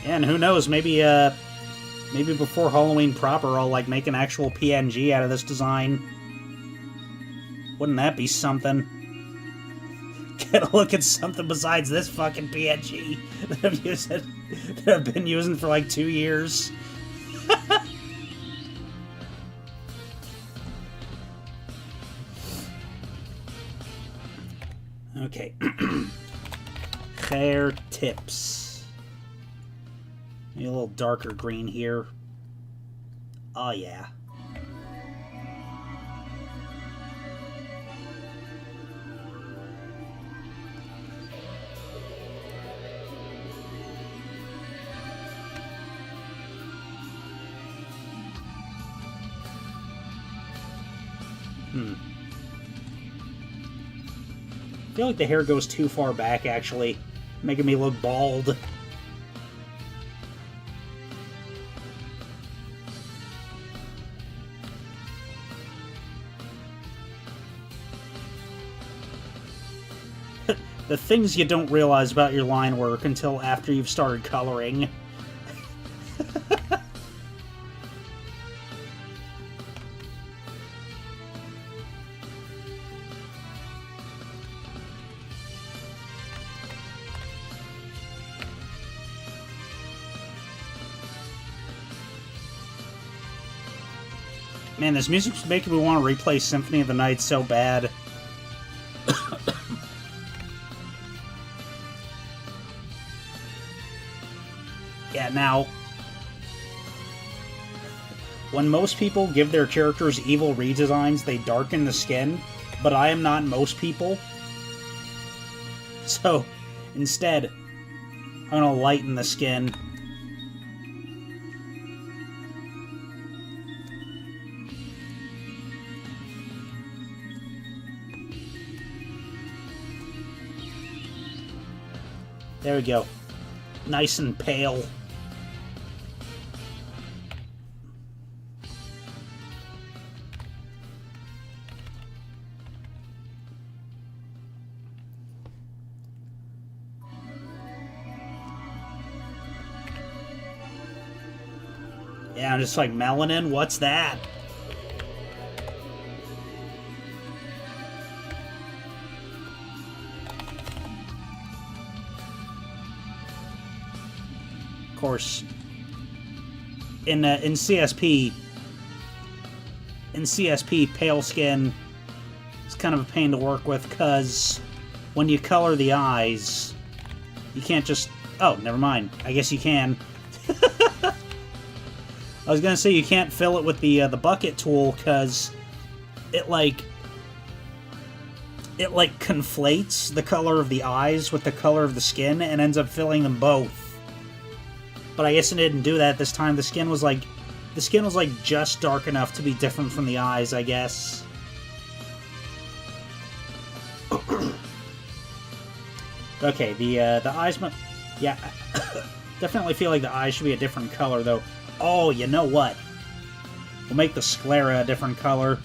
And who knows, maybe before Halloween proper, I'll, like, make an actual PNG out of this design. Wouldn't that be something? Get a look at something besides this fucking PNG that I've been using for, like, 2 years. Okay. Hair tips. Maybe a little darker green here. Oh, yeah. I feel like the hair goes too far back, actually, making me look bald. The things you don't realize about your line work until after you've started coloring. Man, this music's making me want to replay Symphony of the Night so bad. Yeah, now, when most people give their characters evil redesigns, they darken the skin, but I am not most people. So, instead, I'm gonna lighten the skin. There we go. Nice and pale. Yeah, I'm just like, melanin? What's that? Of course, in CSP, pale skin is kind of a pain to work with, because when you color the eyes, you can't just... Oh, never mind. I guess you can. I was gonna say you can't fill it with the bucket tool, because it conflates the color of the eyes with the color of the skin and ends up filling them both. But I guess it didn't do that this time. The skin was like just dark enough to be different from the eyes, I guess. Okay, the eyes, yeah, definitely feel like the eyes should be a different color though. Oh, you know what? We'll make the sclera a different color.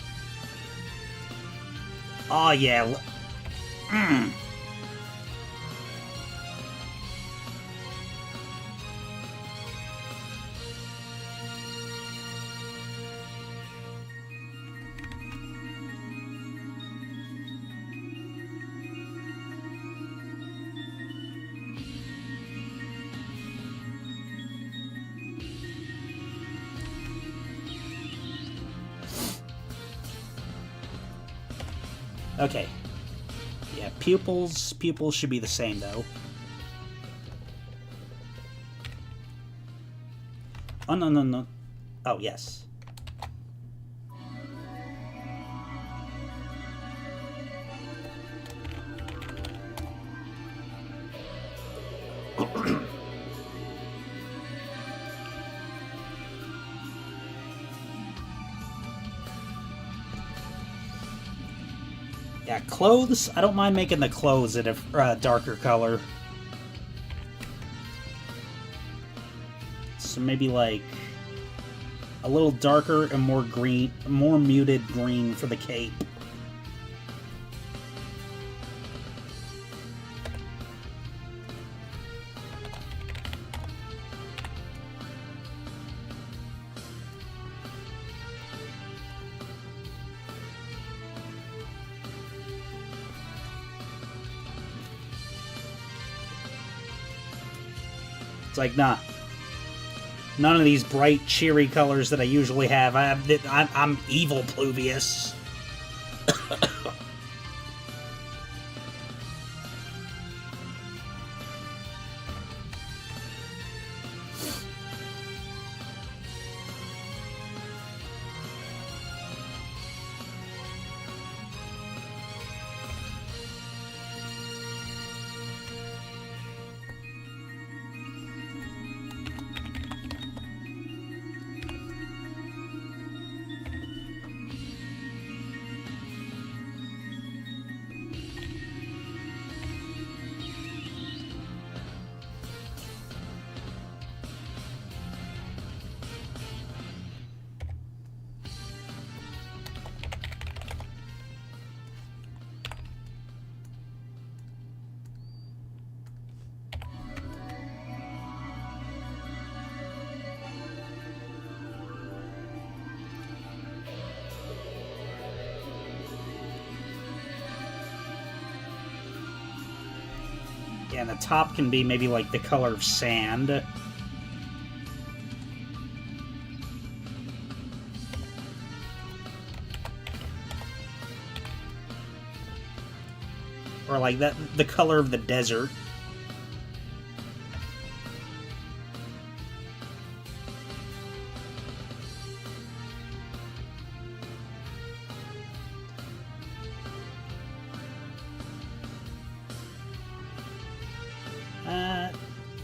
Oh yeah. Okay. Yeah, pupils should be the same, though. Oh, no. Oh, yes. Yeah, clothes. I don't mind making the clothes in a darker color. So maybe like a little darker and more green, more muted green for the cape. It's like, nah. None of these bright, cheery colors that I usually have. I'm evil, Pluvius. Yeah, and the top can be maybe like the color of sand. Or like that, the color of the desert.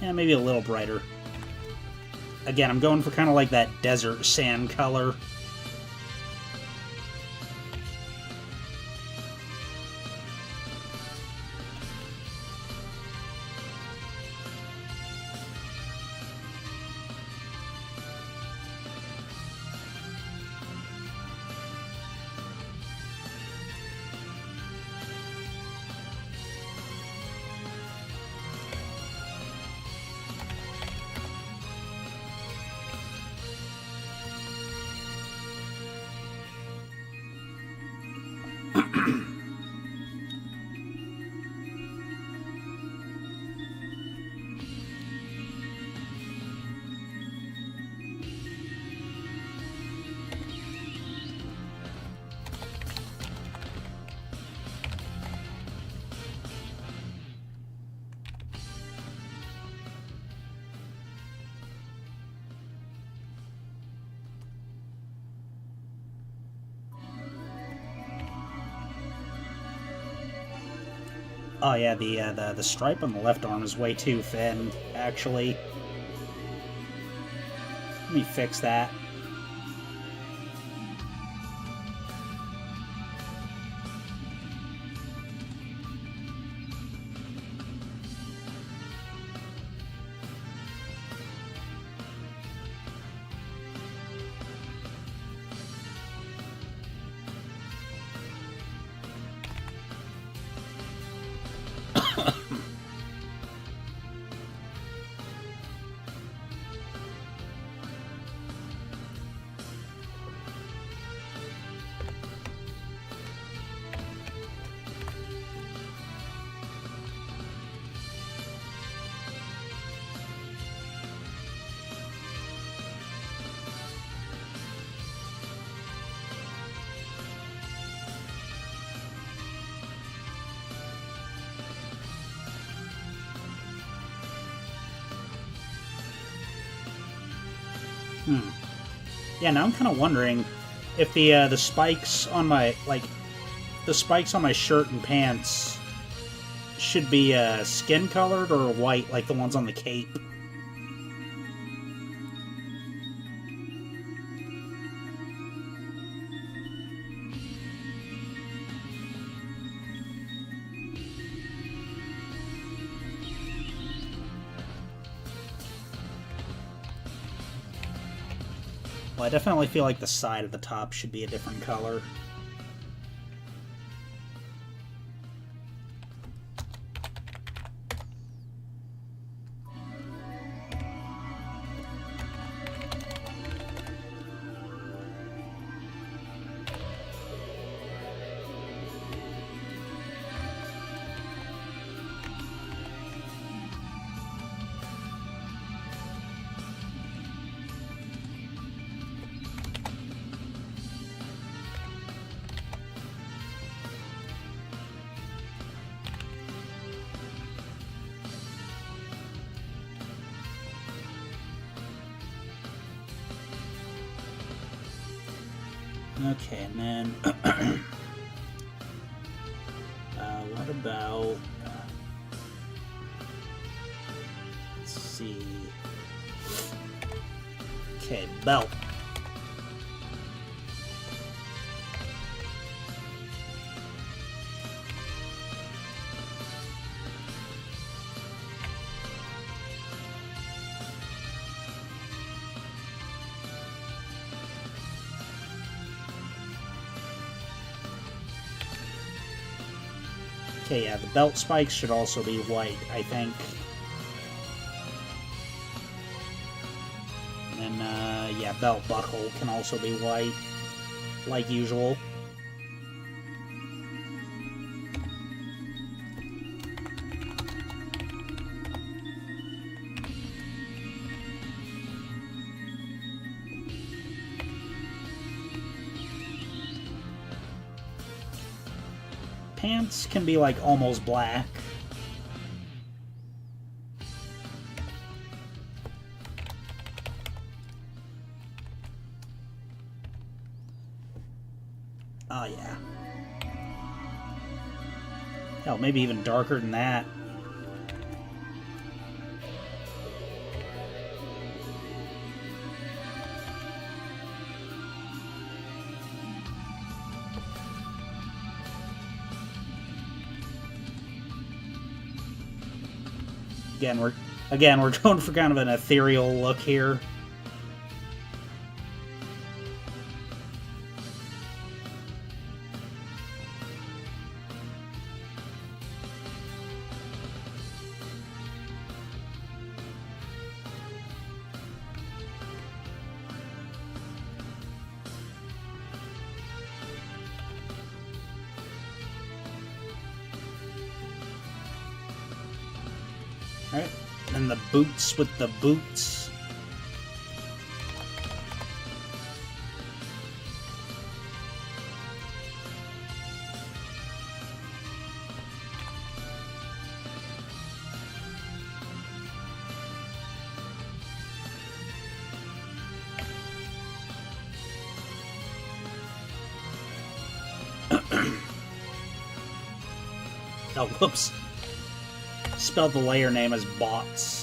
Yeah, maybe a little brighter. Again, I'm going for kind of like that desert sand color. Oh yeah, the stripe on the left arm is way too thin, actually. Let me fix that. Yeah, now I'm kind of wondering if the spikes on my the spikes on my shirt and pants should be skin colored or white, like the ones on the cape. Well, I definitely feel like the side of the top should be a different color. Okay, and then what about let's see. Okay, belt. Okay, yeah, the belt spikes should also be white, I think. And then, yeah, belt buckle can also be white, like usual. Pants can be, like, almost black. Oh, yeah. Hell, maybe even darker than that. Again, we're going for kind of an ethereal look here. Alright, and the boots with the boots. Oh, whoops. Spelled the layer name as bots.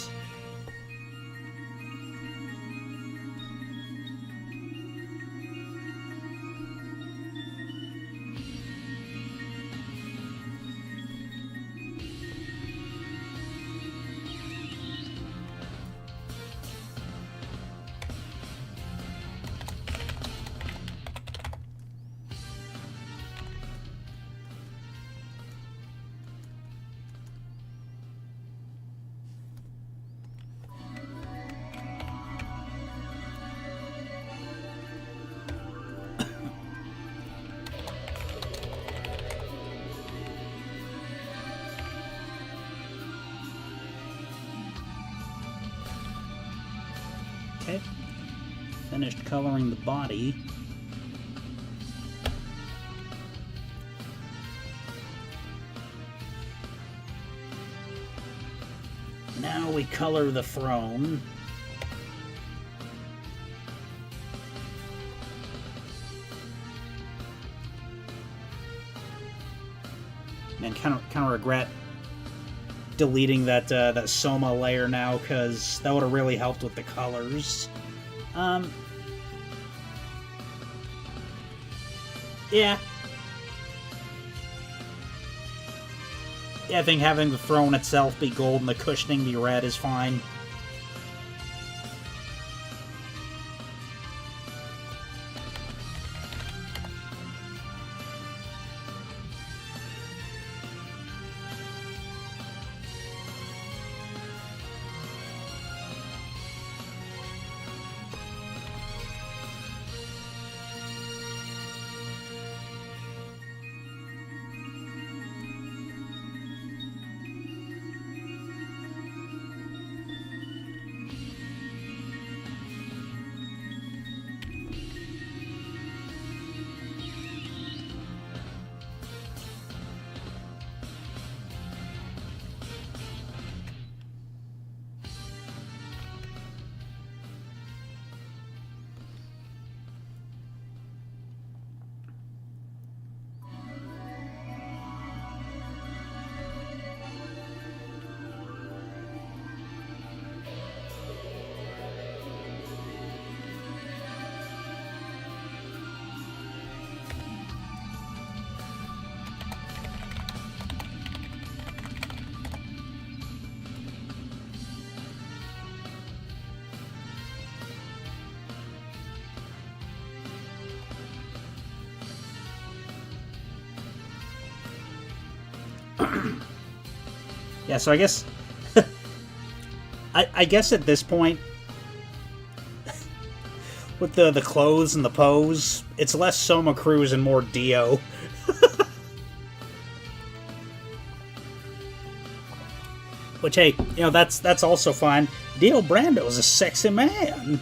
Okay. Finished coloring the body. Now we color the throne. And kind of regret deleting that that Soma layer now, because that would have really helped with the colors. Yeah. Yeah, I think having the throne itself be gold and the cushioning be red is fine. Yeah, so I guess... I guess at this point, with the clothes and the pose, it's less Soma Cruz and more Dio. Which, hey, you know, that's also fine. Dio Brando is a sexy man.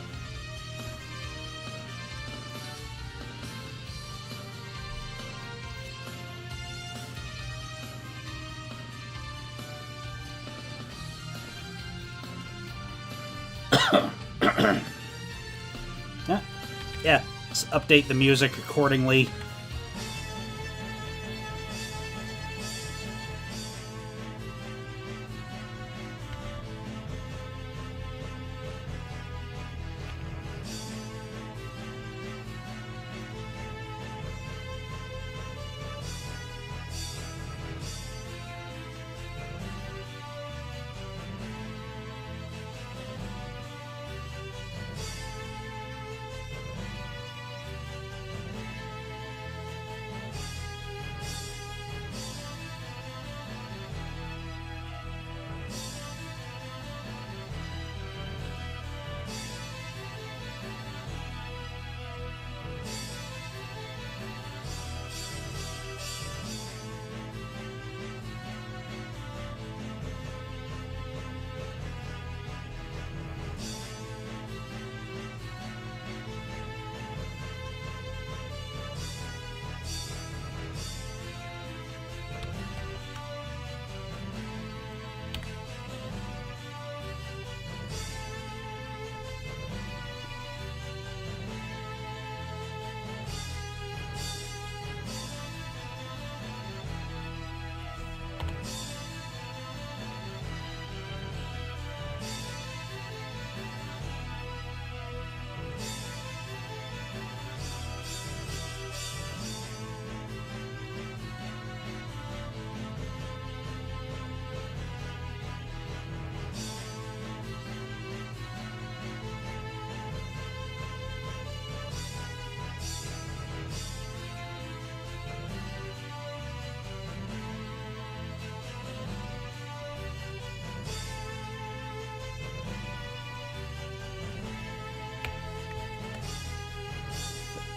Yeah, let's update the music accordingly.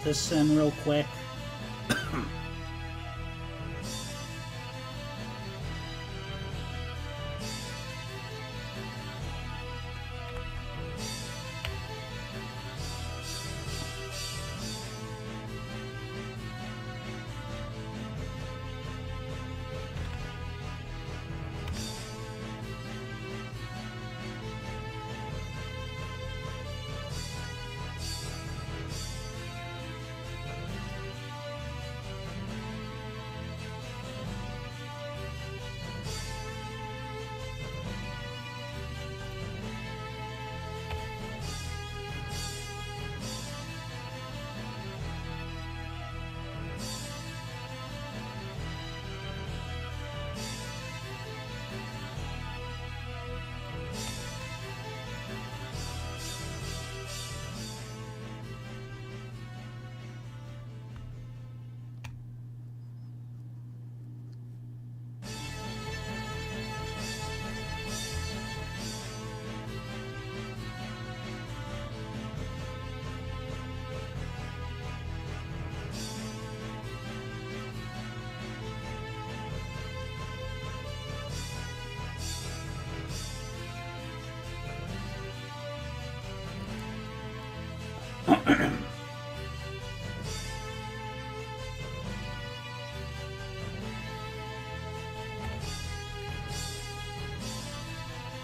This in real quick.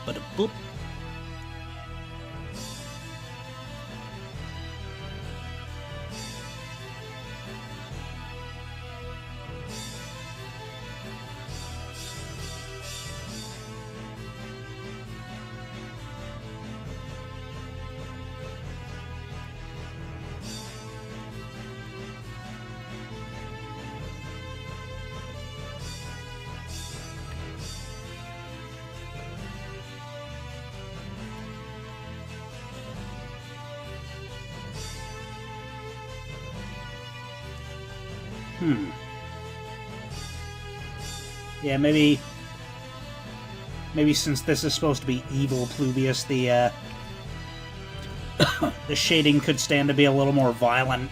But a boop. Yeah, maybe Maybe since this is supposed to be evil Pluvius, the the shading could stand to be a little more violent.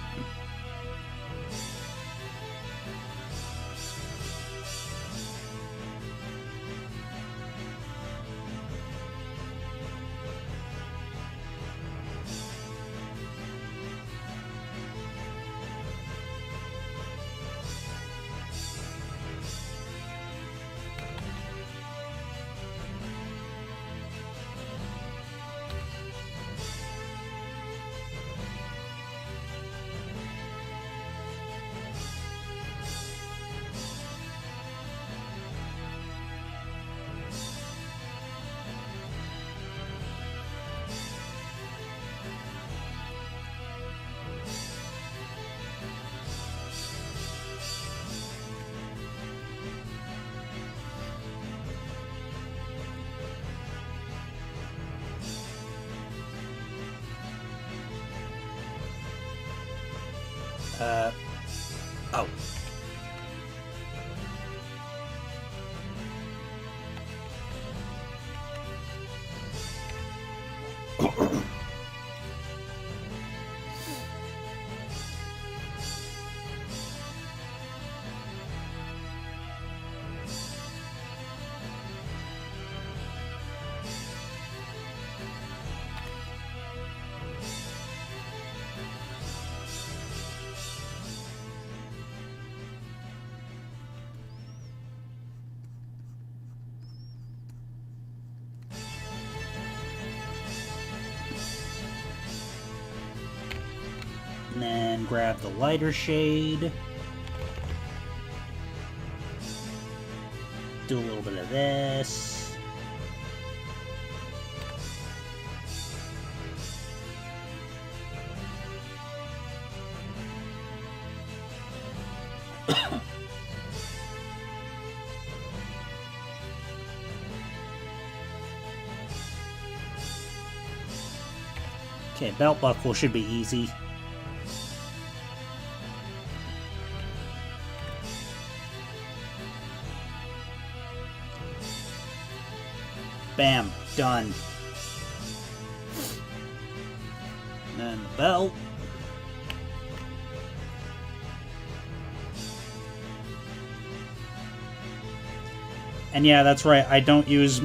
Oh. And then grab the lighter shade. Do a little bit of this. Okay, belt buckle should be easy. Bam, done. And then the belt. And yeah, that's right. I don't use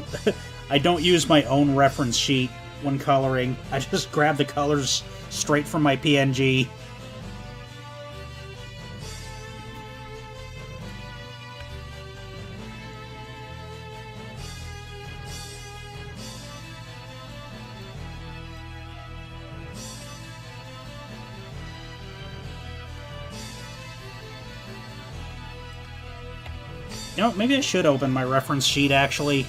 I don't use my own reference sheet when coloring. I just grab the colors straight from my PNG. You know, maybe I should open my reference sheet, actually.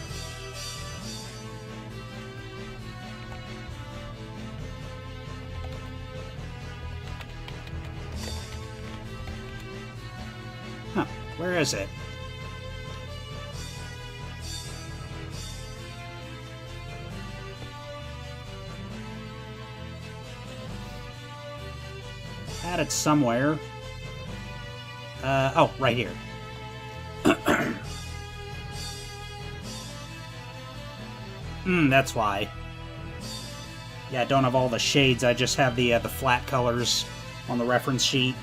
Huh, where is it? Had it somewhere. Oh, right here. That's why. Yeah, I don't have all the shades, I just have the flat colors on the reference sheet.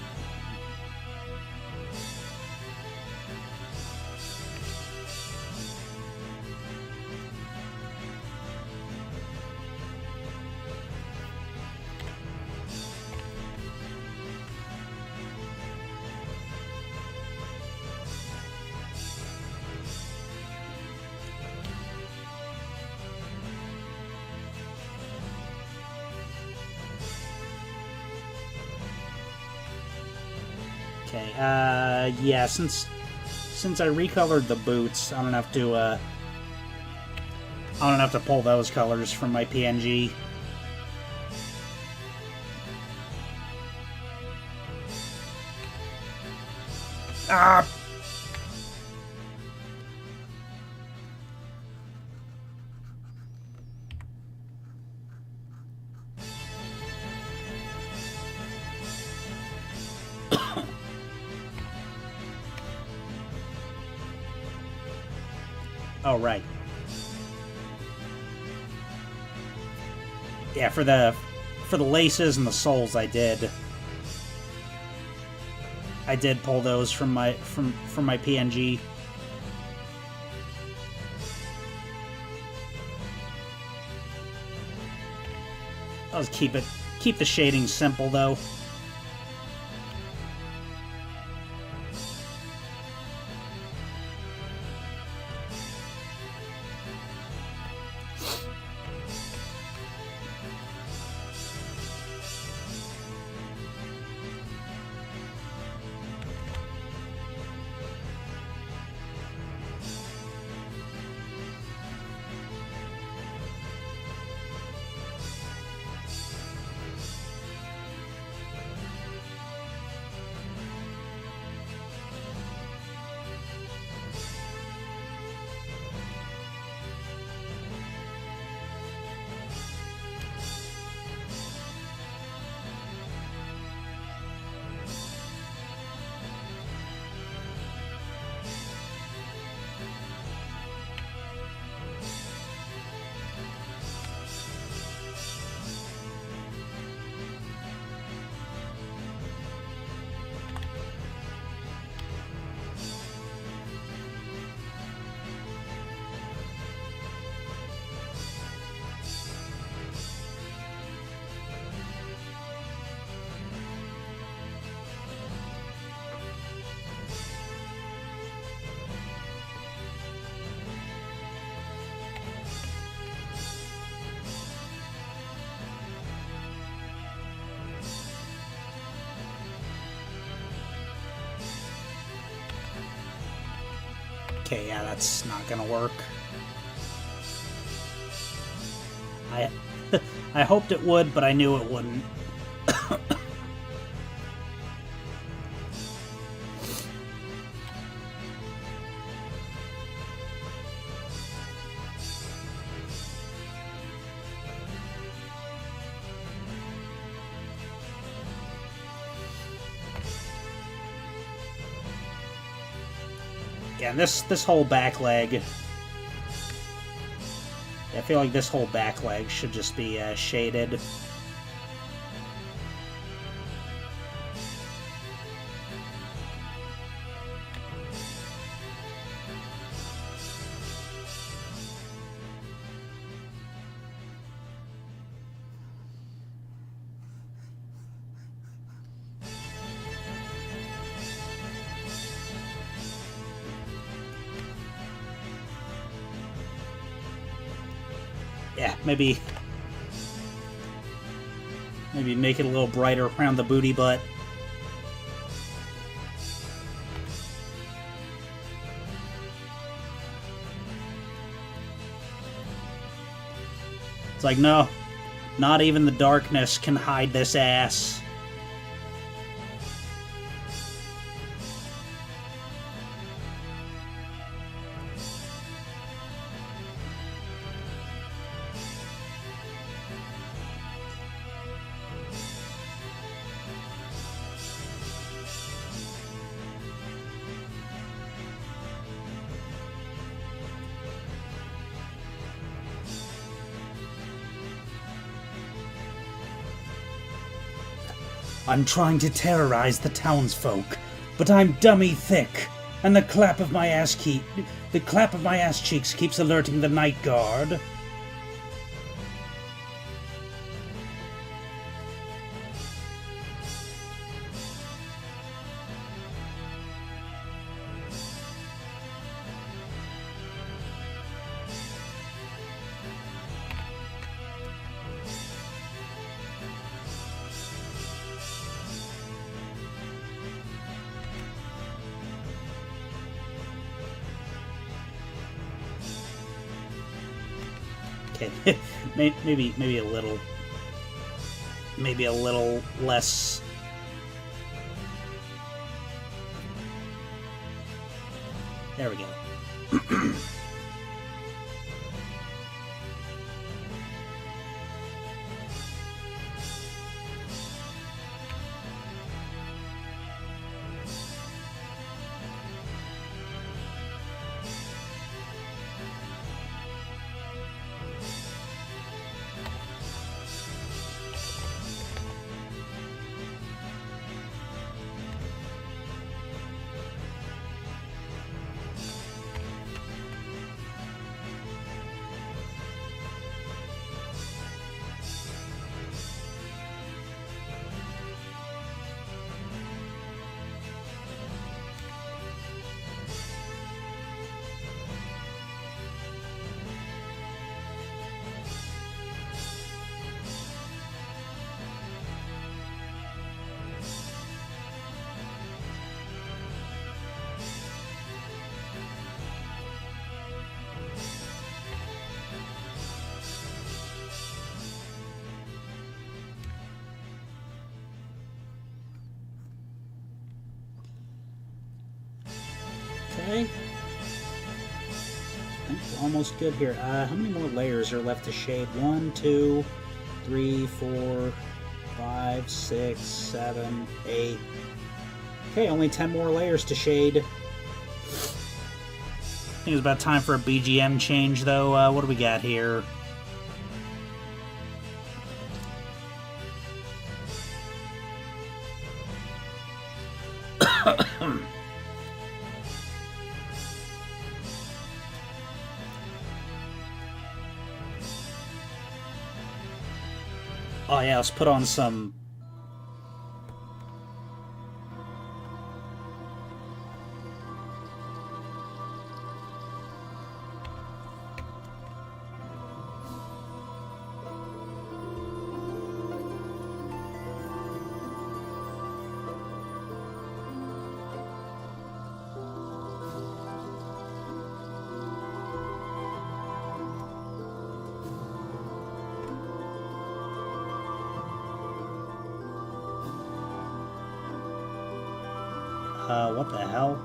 Okay, yeah, since I recolored the boots, I don't have to pull those colors from my PNG. Ah! Oh, right. Yeah, for the laces and the soles, I did pull those from my PNG. I'll just keep the shading simple though. Okay, yeah, that's not gonna work. I hoped it would, but I knew it wouldn't. Yeah, and this whole back leg, I feel like this whole back leg should just be shaded. Yeah, maybe make it a little brighter around the booty butt. It's like, no, not even the darkness can hide this ass. I'm trying to terrorize the townsfolk, but I'm dummy thick, and the clap of my ass cheeks keeps alerting the night guard. Okay, maybe a little less. There we go. almost good here. How many more layers are left to shade? 1, 2, 3, 4, 5, 6, 7, 8. Okay, only 10 more layers to shade. I think it's about time for a BGM change, though. What do we got here? Oh yeah, let's put on some... what the hell?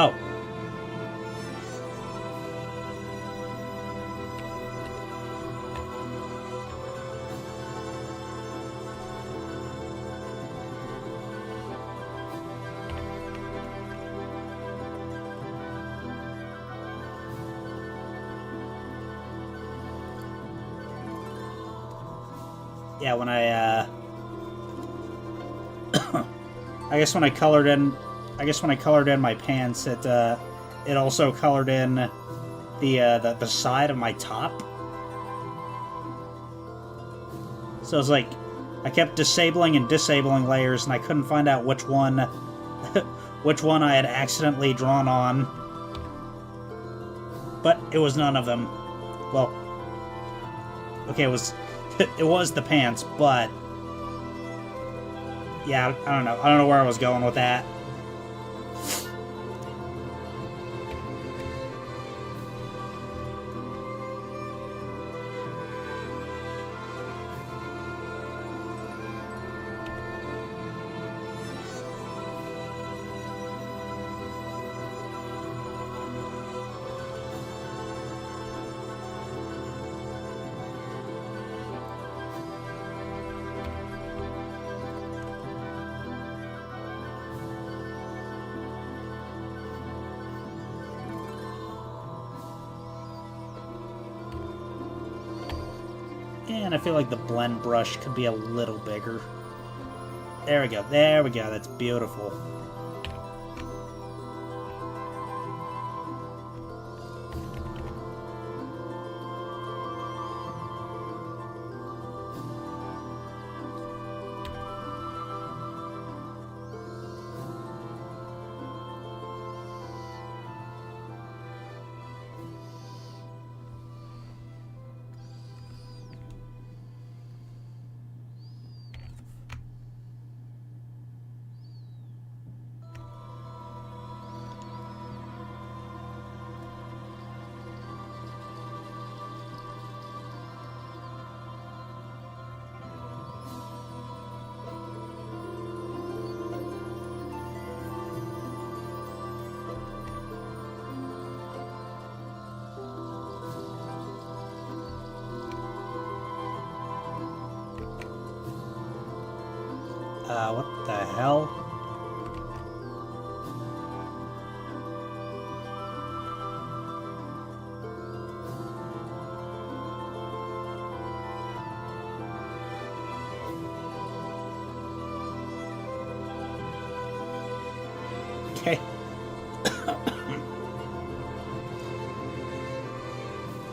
Oh. Yeah, when I I guess when I colored in my pants, it also colored in the side of my top. So it's like I kept disabling and disabling layers, and I couldn't find out which one which one I had accidentally drawn on. But it was none of them. Well, okay, it was the pants, but yeah, I don't know. I don't know where I was going with that. And I feel like the blend brush could be a little bigger. There we go. There we go. That's beautiful. What the hell? Okay.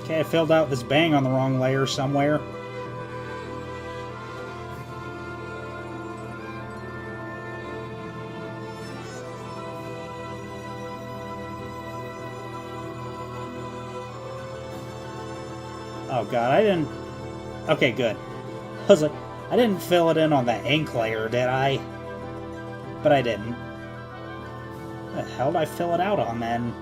Okay, I filled out this bang on the wrong layer somewhere. Oh god, I didn't... Okay, good. I was like, I didn't fill it in on the ink layer, did I? But I didn't. The hell did I fill it out on, then?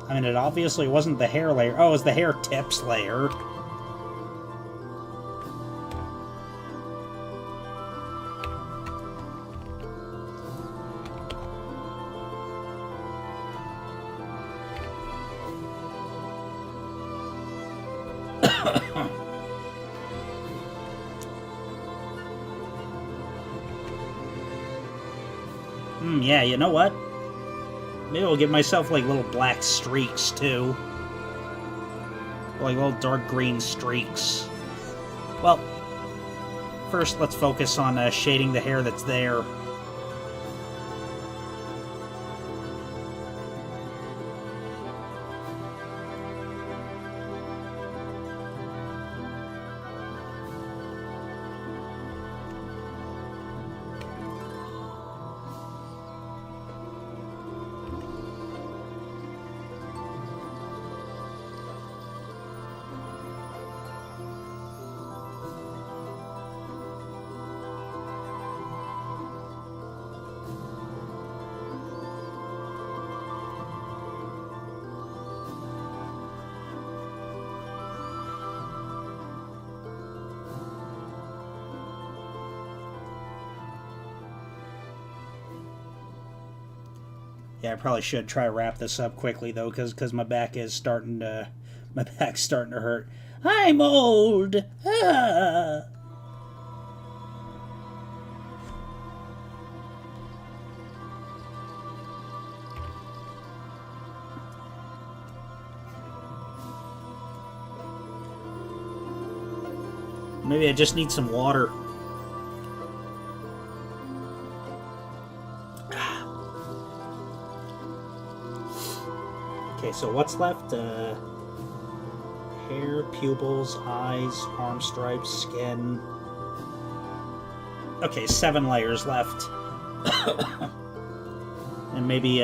I mean, it obviously wasn't the hair layer. Oh, it was the hair tips layer. Yeah, you know what? Maybe I'll give myself, like, little black streaks, too. Like, little dark green streaks. Well, first let's focus on shading the hair that's there. Yeah, I probably should try to wrap this up quickly, though, because my back is starting to... My back's starting to hurt. I'm old! Ah! Maybe I just need some water. Okay, so what's left? Hair, pupils, eyes, arm stripes, skin. Okay, 7 layers left. And maybe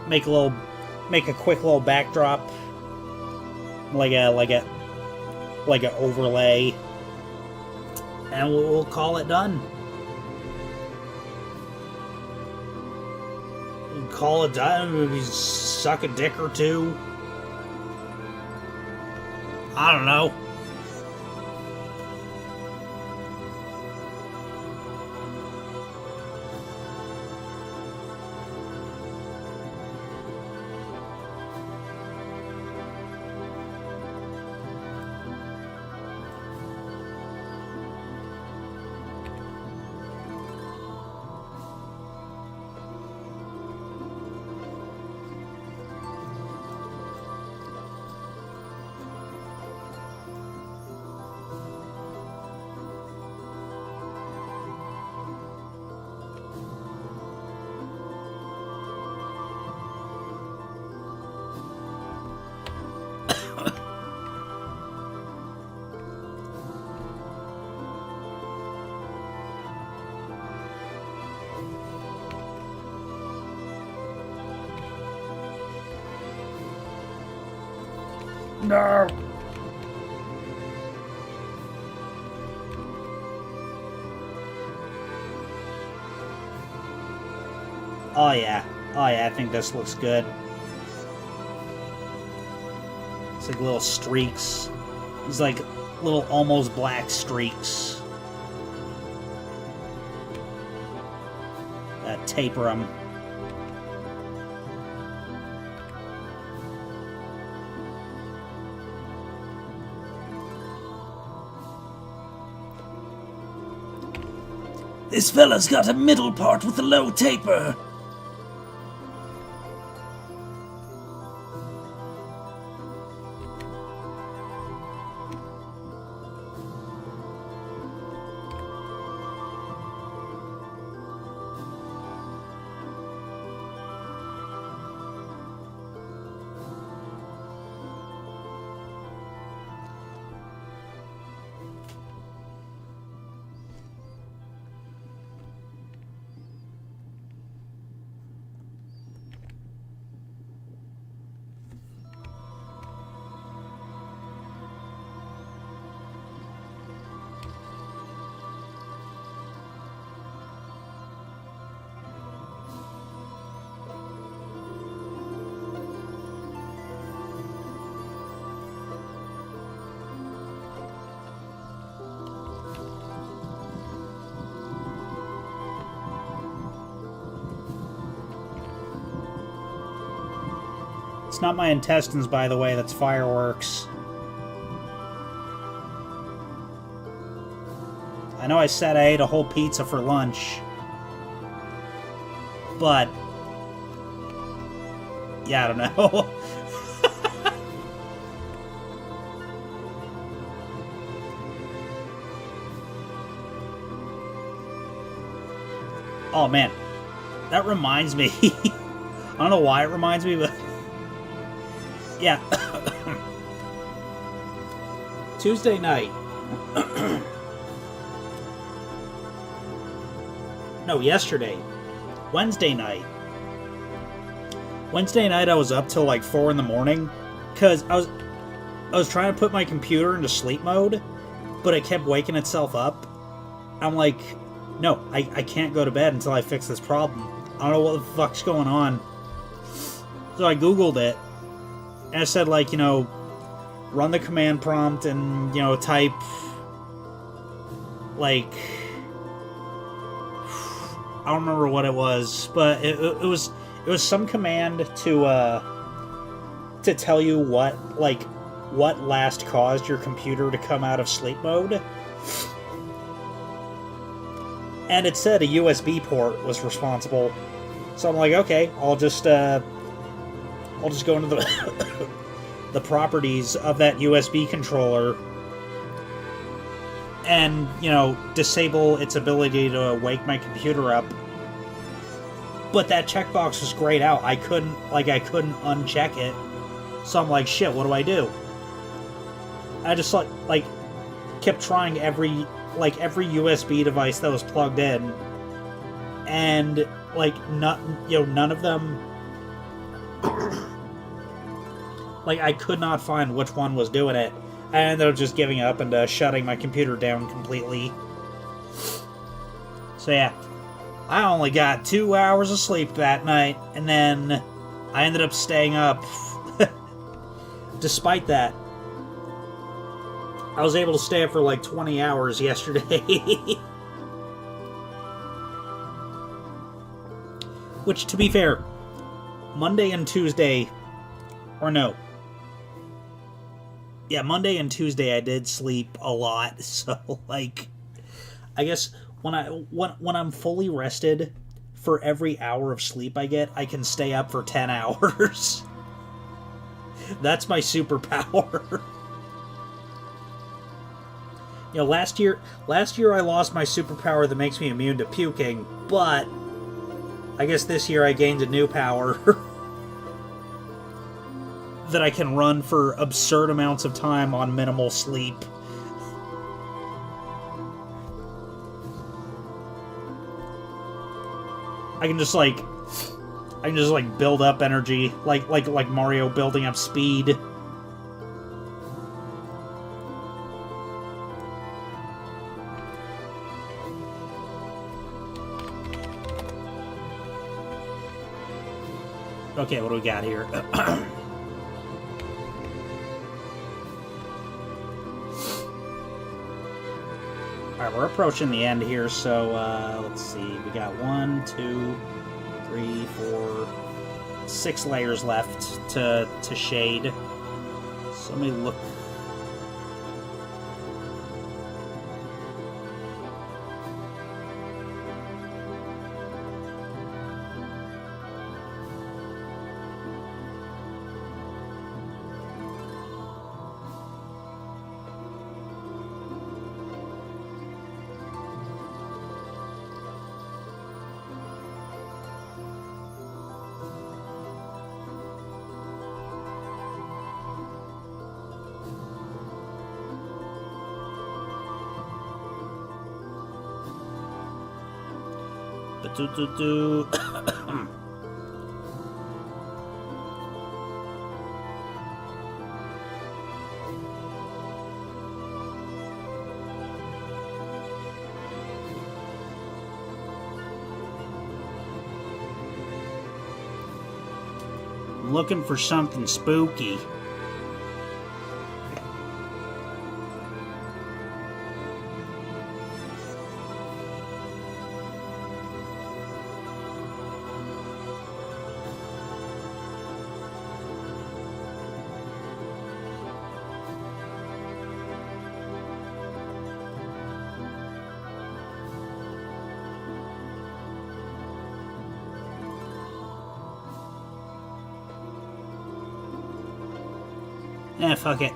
make a quick little backdrop, like a overlay, and we'll call it done. Call it done. Maybe suck a dick or two. I don't know. No. Oh yeah. Oh yeah, I think this looks good. It's like little streaks. It's like little almost black streaks. Taper them. This fella's got a middle part with a low taper. It's not my intestines, by the way, that's fireworks. I know I said I ate a whole pizza for lunch. But... yeah, I don't know. Oh, man. That reminds me. I don't know why it reminds me, but... yeah. Tuesday night. No, yesterday. Wednesday night. Wednesday night I was up till like 4 in the morning. Because I was trying to put my computer into sleep mode. But it kept waking itself up. I'm like... no, I can't go to bed until I fix this problem. I don't know what the fuck's going on. So I Googled it. And it said, like, you know, run the command prompt and, you know, type, like, I don't remember what it was, but it was some command to tell you what last caused your computer to come out of sleep mode. And it said a USB port was responsible. So I'm like, okay, I'll just go into the the properties of that USB controller and, you know, disable its ability to wake my computer up. But that checkbox was grayed out. I couldn't uncheck it. So I'm like, shit, what do I do? I just like kept trying every USB device that was plugged in, and like none of them. Like, I could not find which one was doing it. I ended up just giving up and shutting my computer down completely. So yeah, I only got 2 hours of sleep that night, and then I ended up staying up. Despite that, I was able to stay up for like 20 hours yesterday. Which, to be fair, Monday and Tuesday, or no. Yeah, Monday and Tuesday I did sleep a lot, so, like, I guess when I'm fully rested, for every hour of sleep I get, I can stay up for 10 hours. That's my superpower. You know, last year I lost my superpower that makes me immune to puking, but I guess this year I gained a new power. That I can run for absurd amounts of time on minimal sleep. I can just build up energy, like Mario building up speed. Okay, what do we got here? Alright, we're approaching the end here, so let's see. We got 1, 2, 3, 4, 6 layers left to shade. So let me look. I'm looking for something spooky. Fuck it.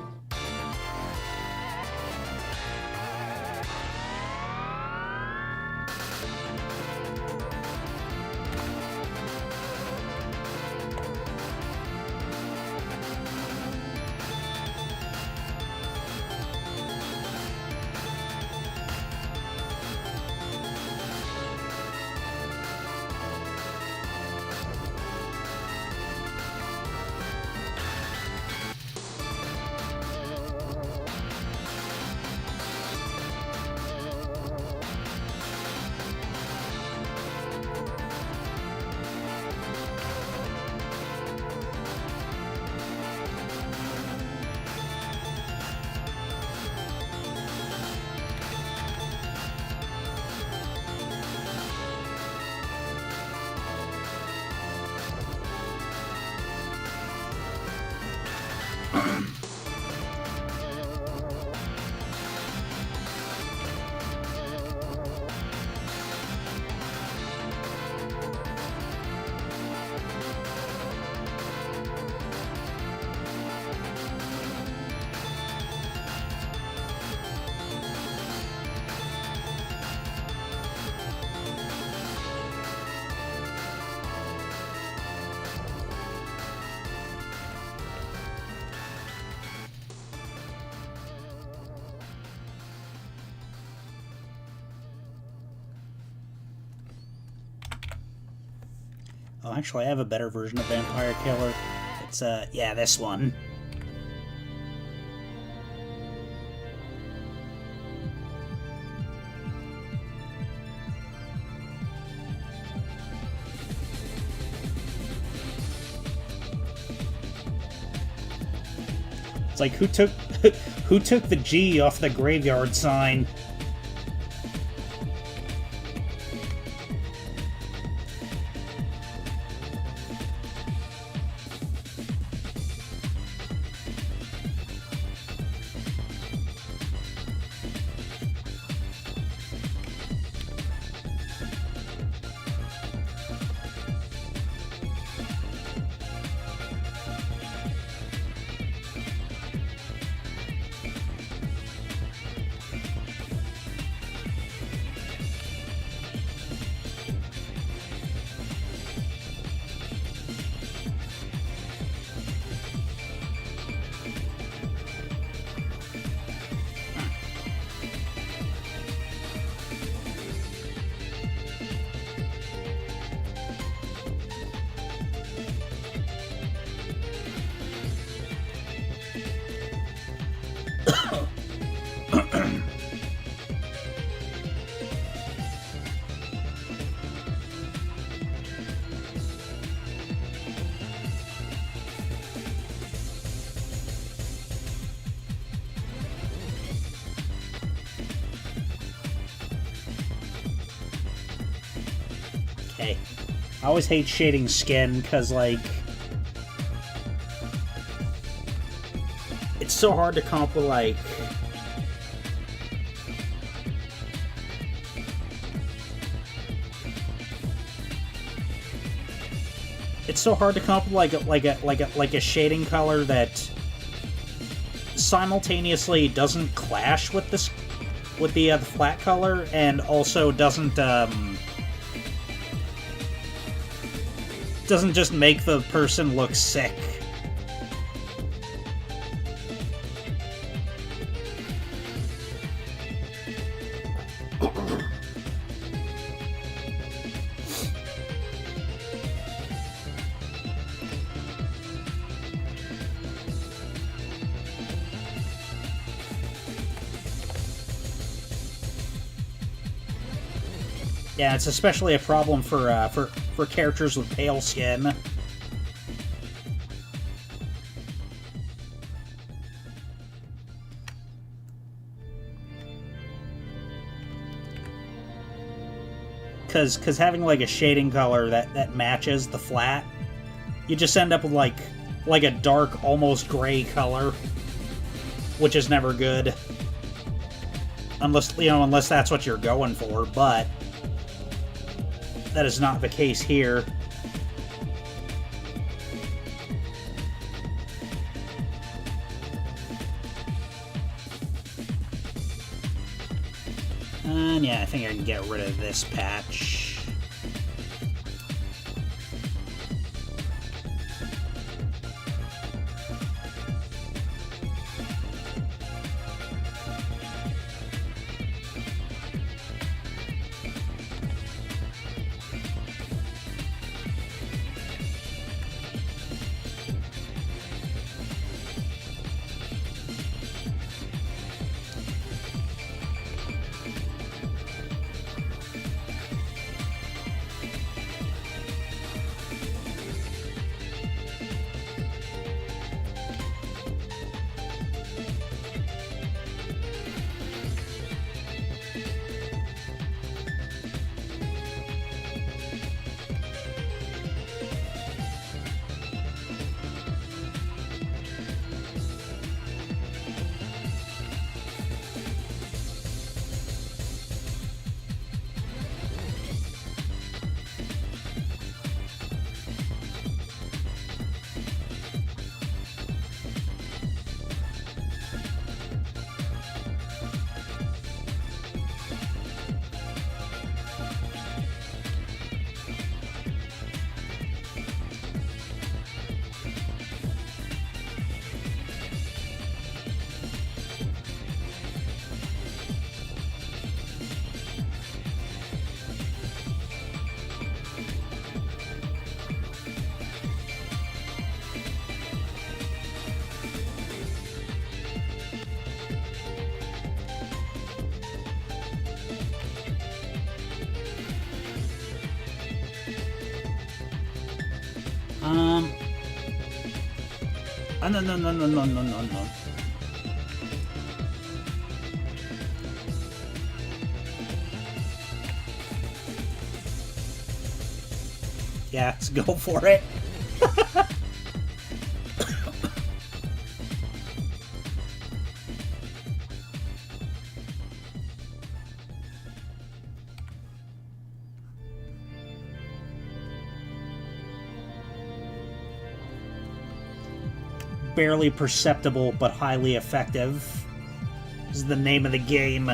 Oh, actually, I have a better version of Vampire Killer. It's, yeah, this one. It's like, who took who took the G off the graveyard sign? Okay. I always hate shading skin, because, like, it's so hard to come up with, like, it's so hard to come up with, like a shading color that simultaneously doesn't clash with this, with the flat color, and also doesn't just make the person look sick. Yeah, it's especially a problem for characters with pale skin. Because having, like, a shading color that matches the flat, you just end up with, like a dark, almost gray color, which is never good. Unless that's what you're going for, but that is not the case here. Yeah, I think I can get rid of this patch. No. Yeah, let's go for it. Barely perceptible, but highly effective is the name of the game.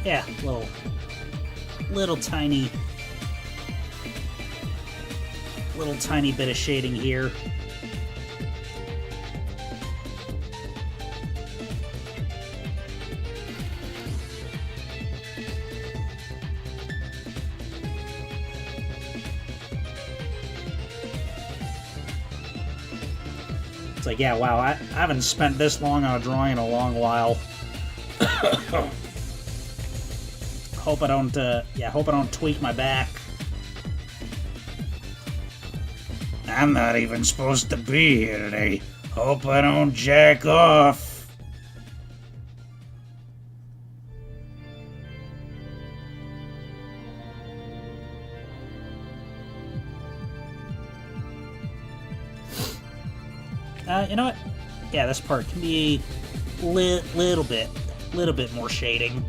Yeah, little tiny bit of shading here. It's like, yeah, wow, I haven't spent this long on a drawing in a long while. Hope I don't tweak my back. I'm not even supposed to be here today. Hope I don't jack off. You know what? Yeah, this part can be little bit more shading.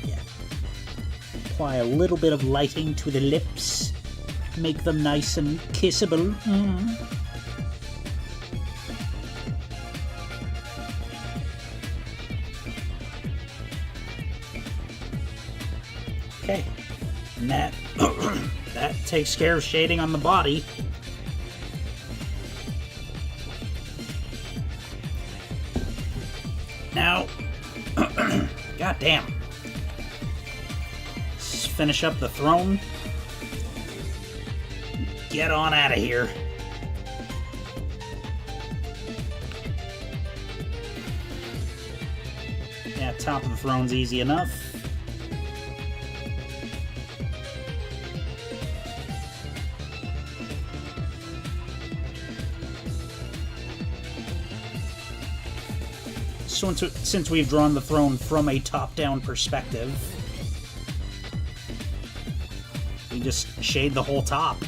Yeah. Apply a little bit of lighting to the lips. Make them nice and kissable. Okay, and that that takes care of shading on the body. Now, god damn. Let's finish up the throne. Get on out of here. Yeah, top of the throne's easy enough. So since we've drawn the throne from a top-down perspective, we just shade the whole top.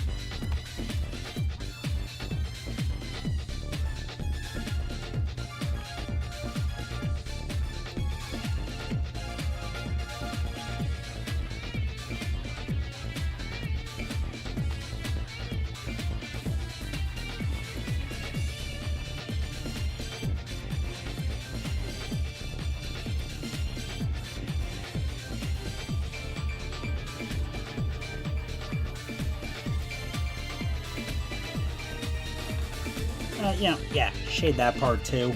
Yeah, shade that part too.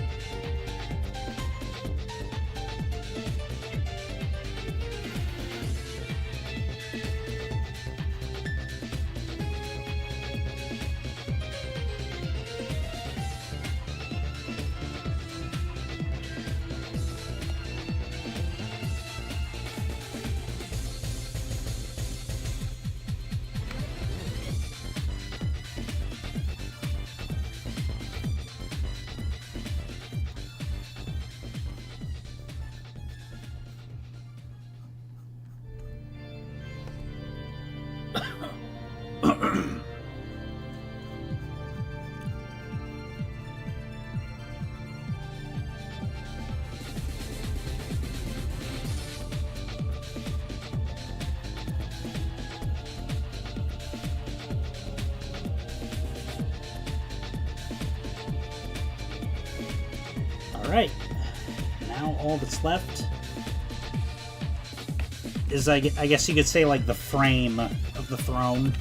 Alright, now all that's left is, I guess you could say, like, the frame of the throne.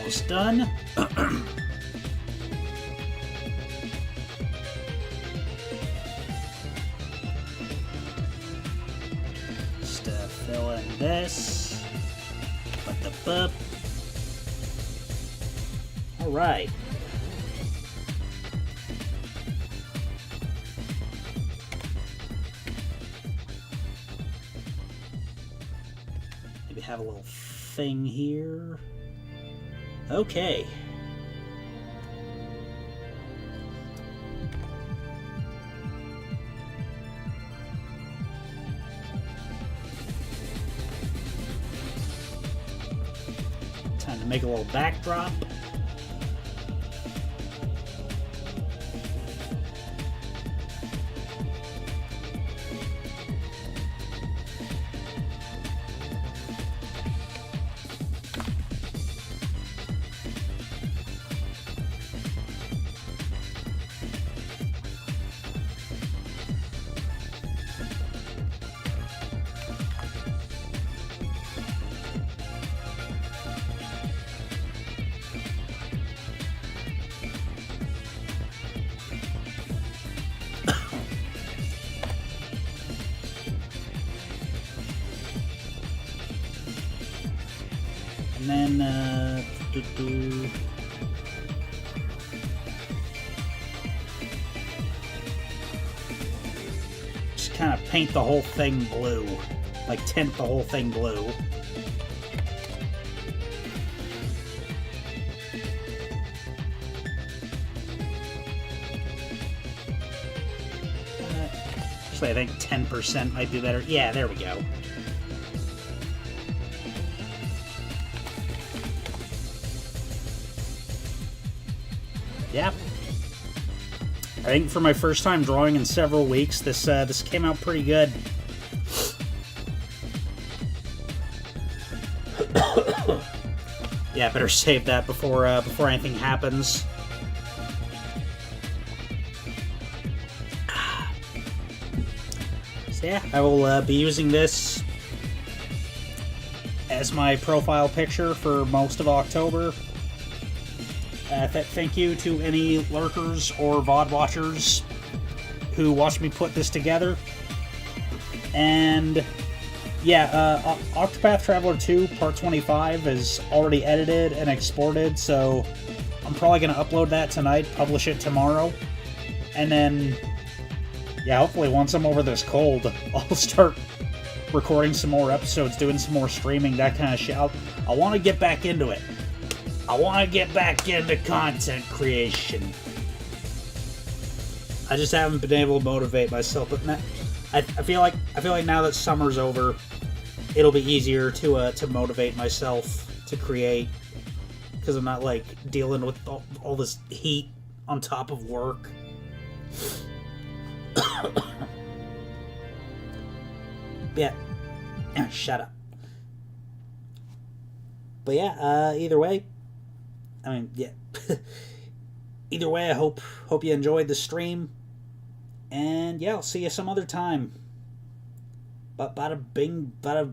almost done. Just fill in this. Put the boop. Alright. Maybe have a little thing here. Okay. Time to make a little backdrop. And then, just kind of paint the whole thing blue. Like, tint the whole thing blue. Actually, I think 10% might be better. Yeah, there we go. Yeah. I think for my first time drawing in several weeks, this came out pretty good. Yeah, better save that before anything happens. So yeah, I will be using this as my profile picture for most of October. Thank you to any lurkers or VOD watchers who watched me put this together. And yeah, Octopath Traveler 2 Part 25 is already edited and exported, so I'm probably going to upload that tonight, publish it tomorrow. And then, yeah, hopefully once I'm over this cold, I'll start recording some more episodes, doing some more streaming, that kind of shit. I want to get back into it. I want to get back into content creation. I just haven't been able to motivate myself. But I feel like now that summer's over, it'll be easier to motivate myself to create, because I'm not like dealing with all this heat on top of work. Yeah, shut up. But yeah, either way. I mean, yeah. Either way, I hope you enjoyed the stream. And yeah, I'll see you some other time. But bada bing, bada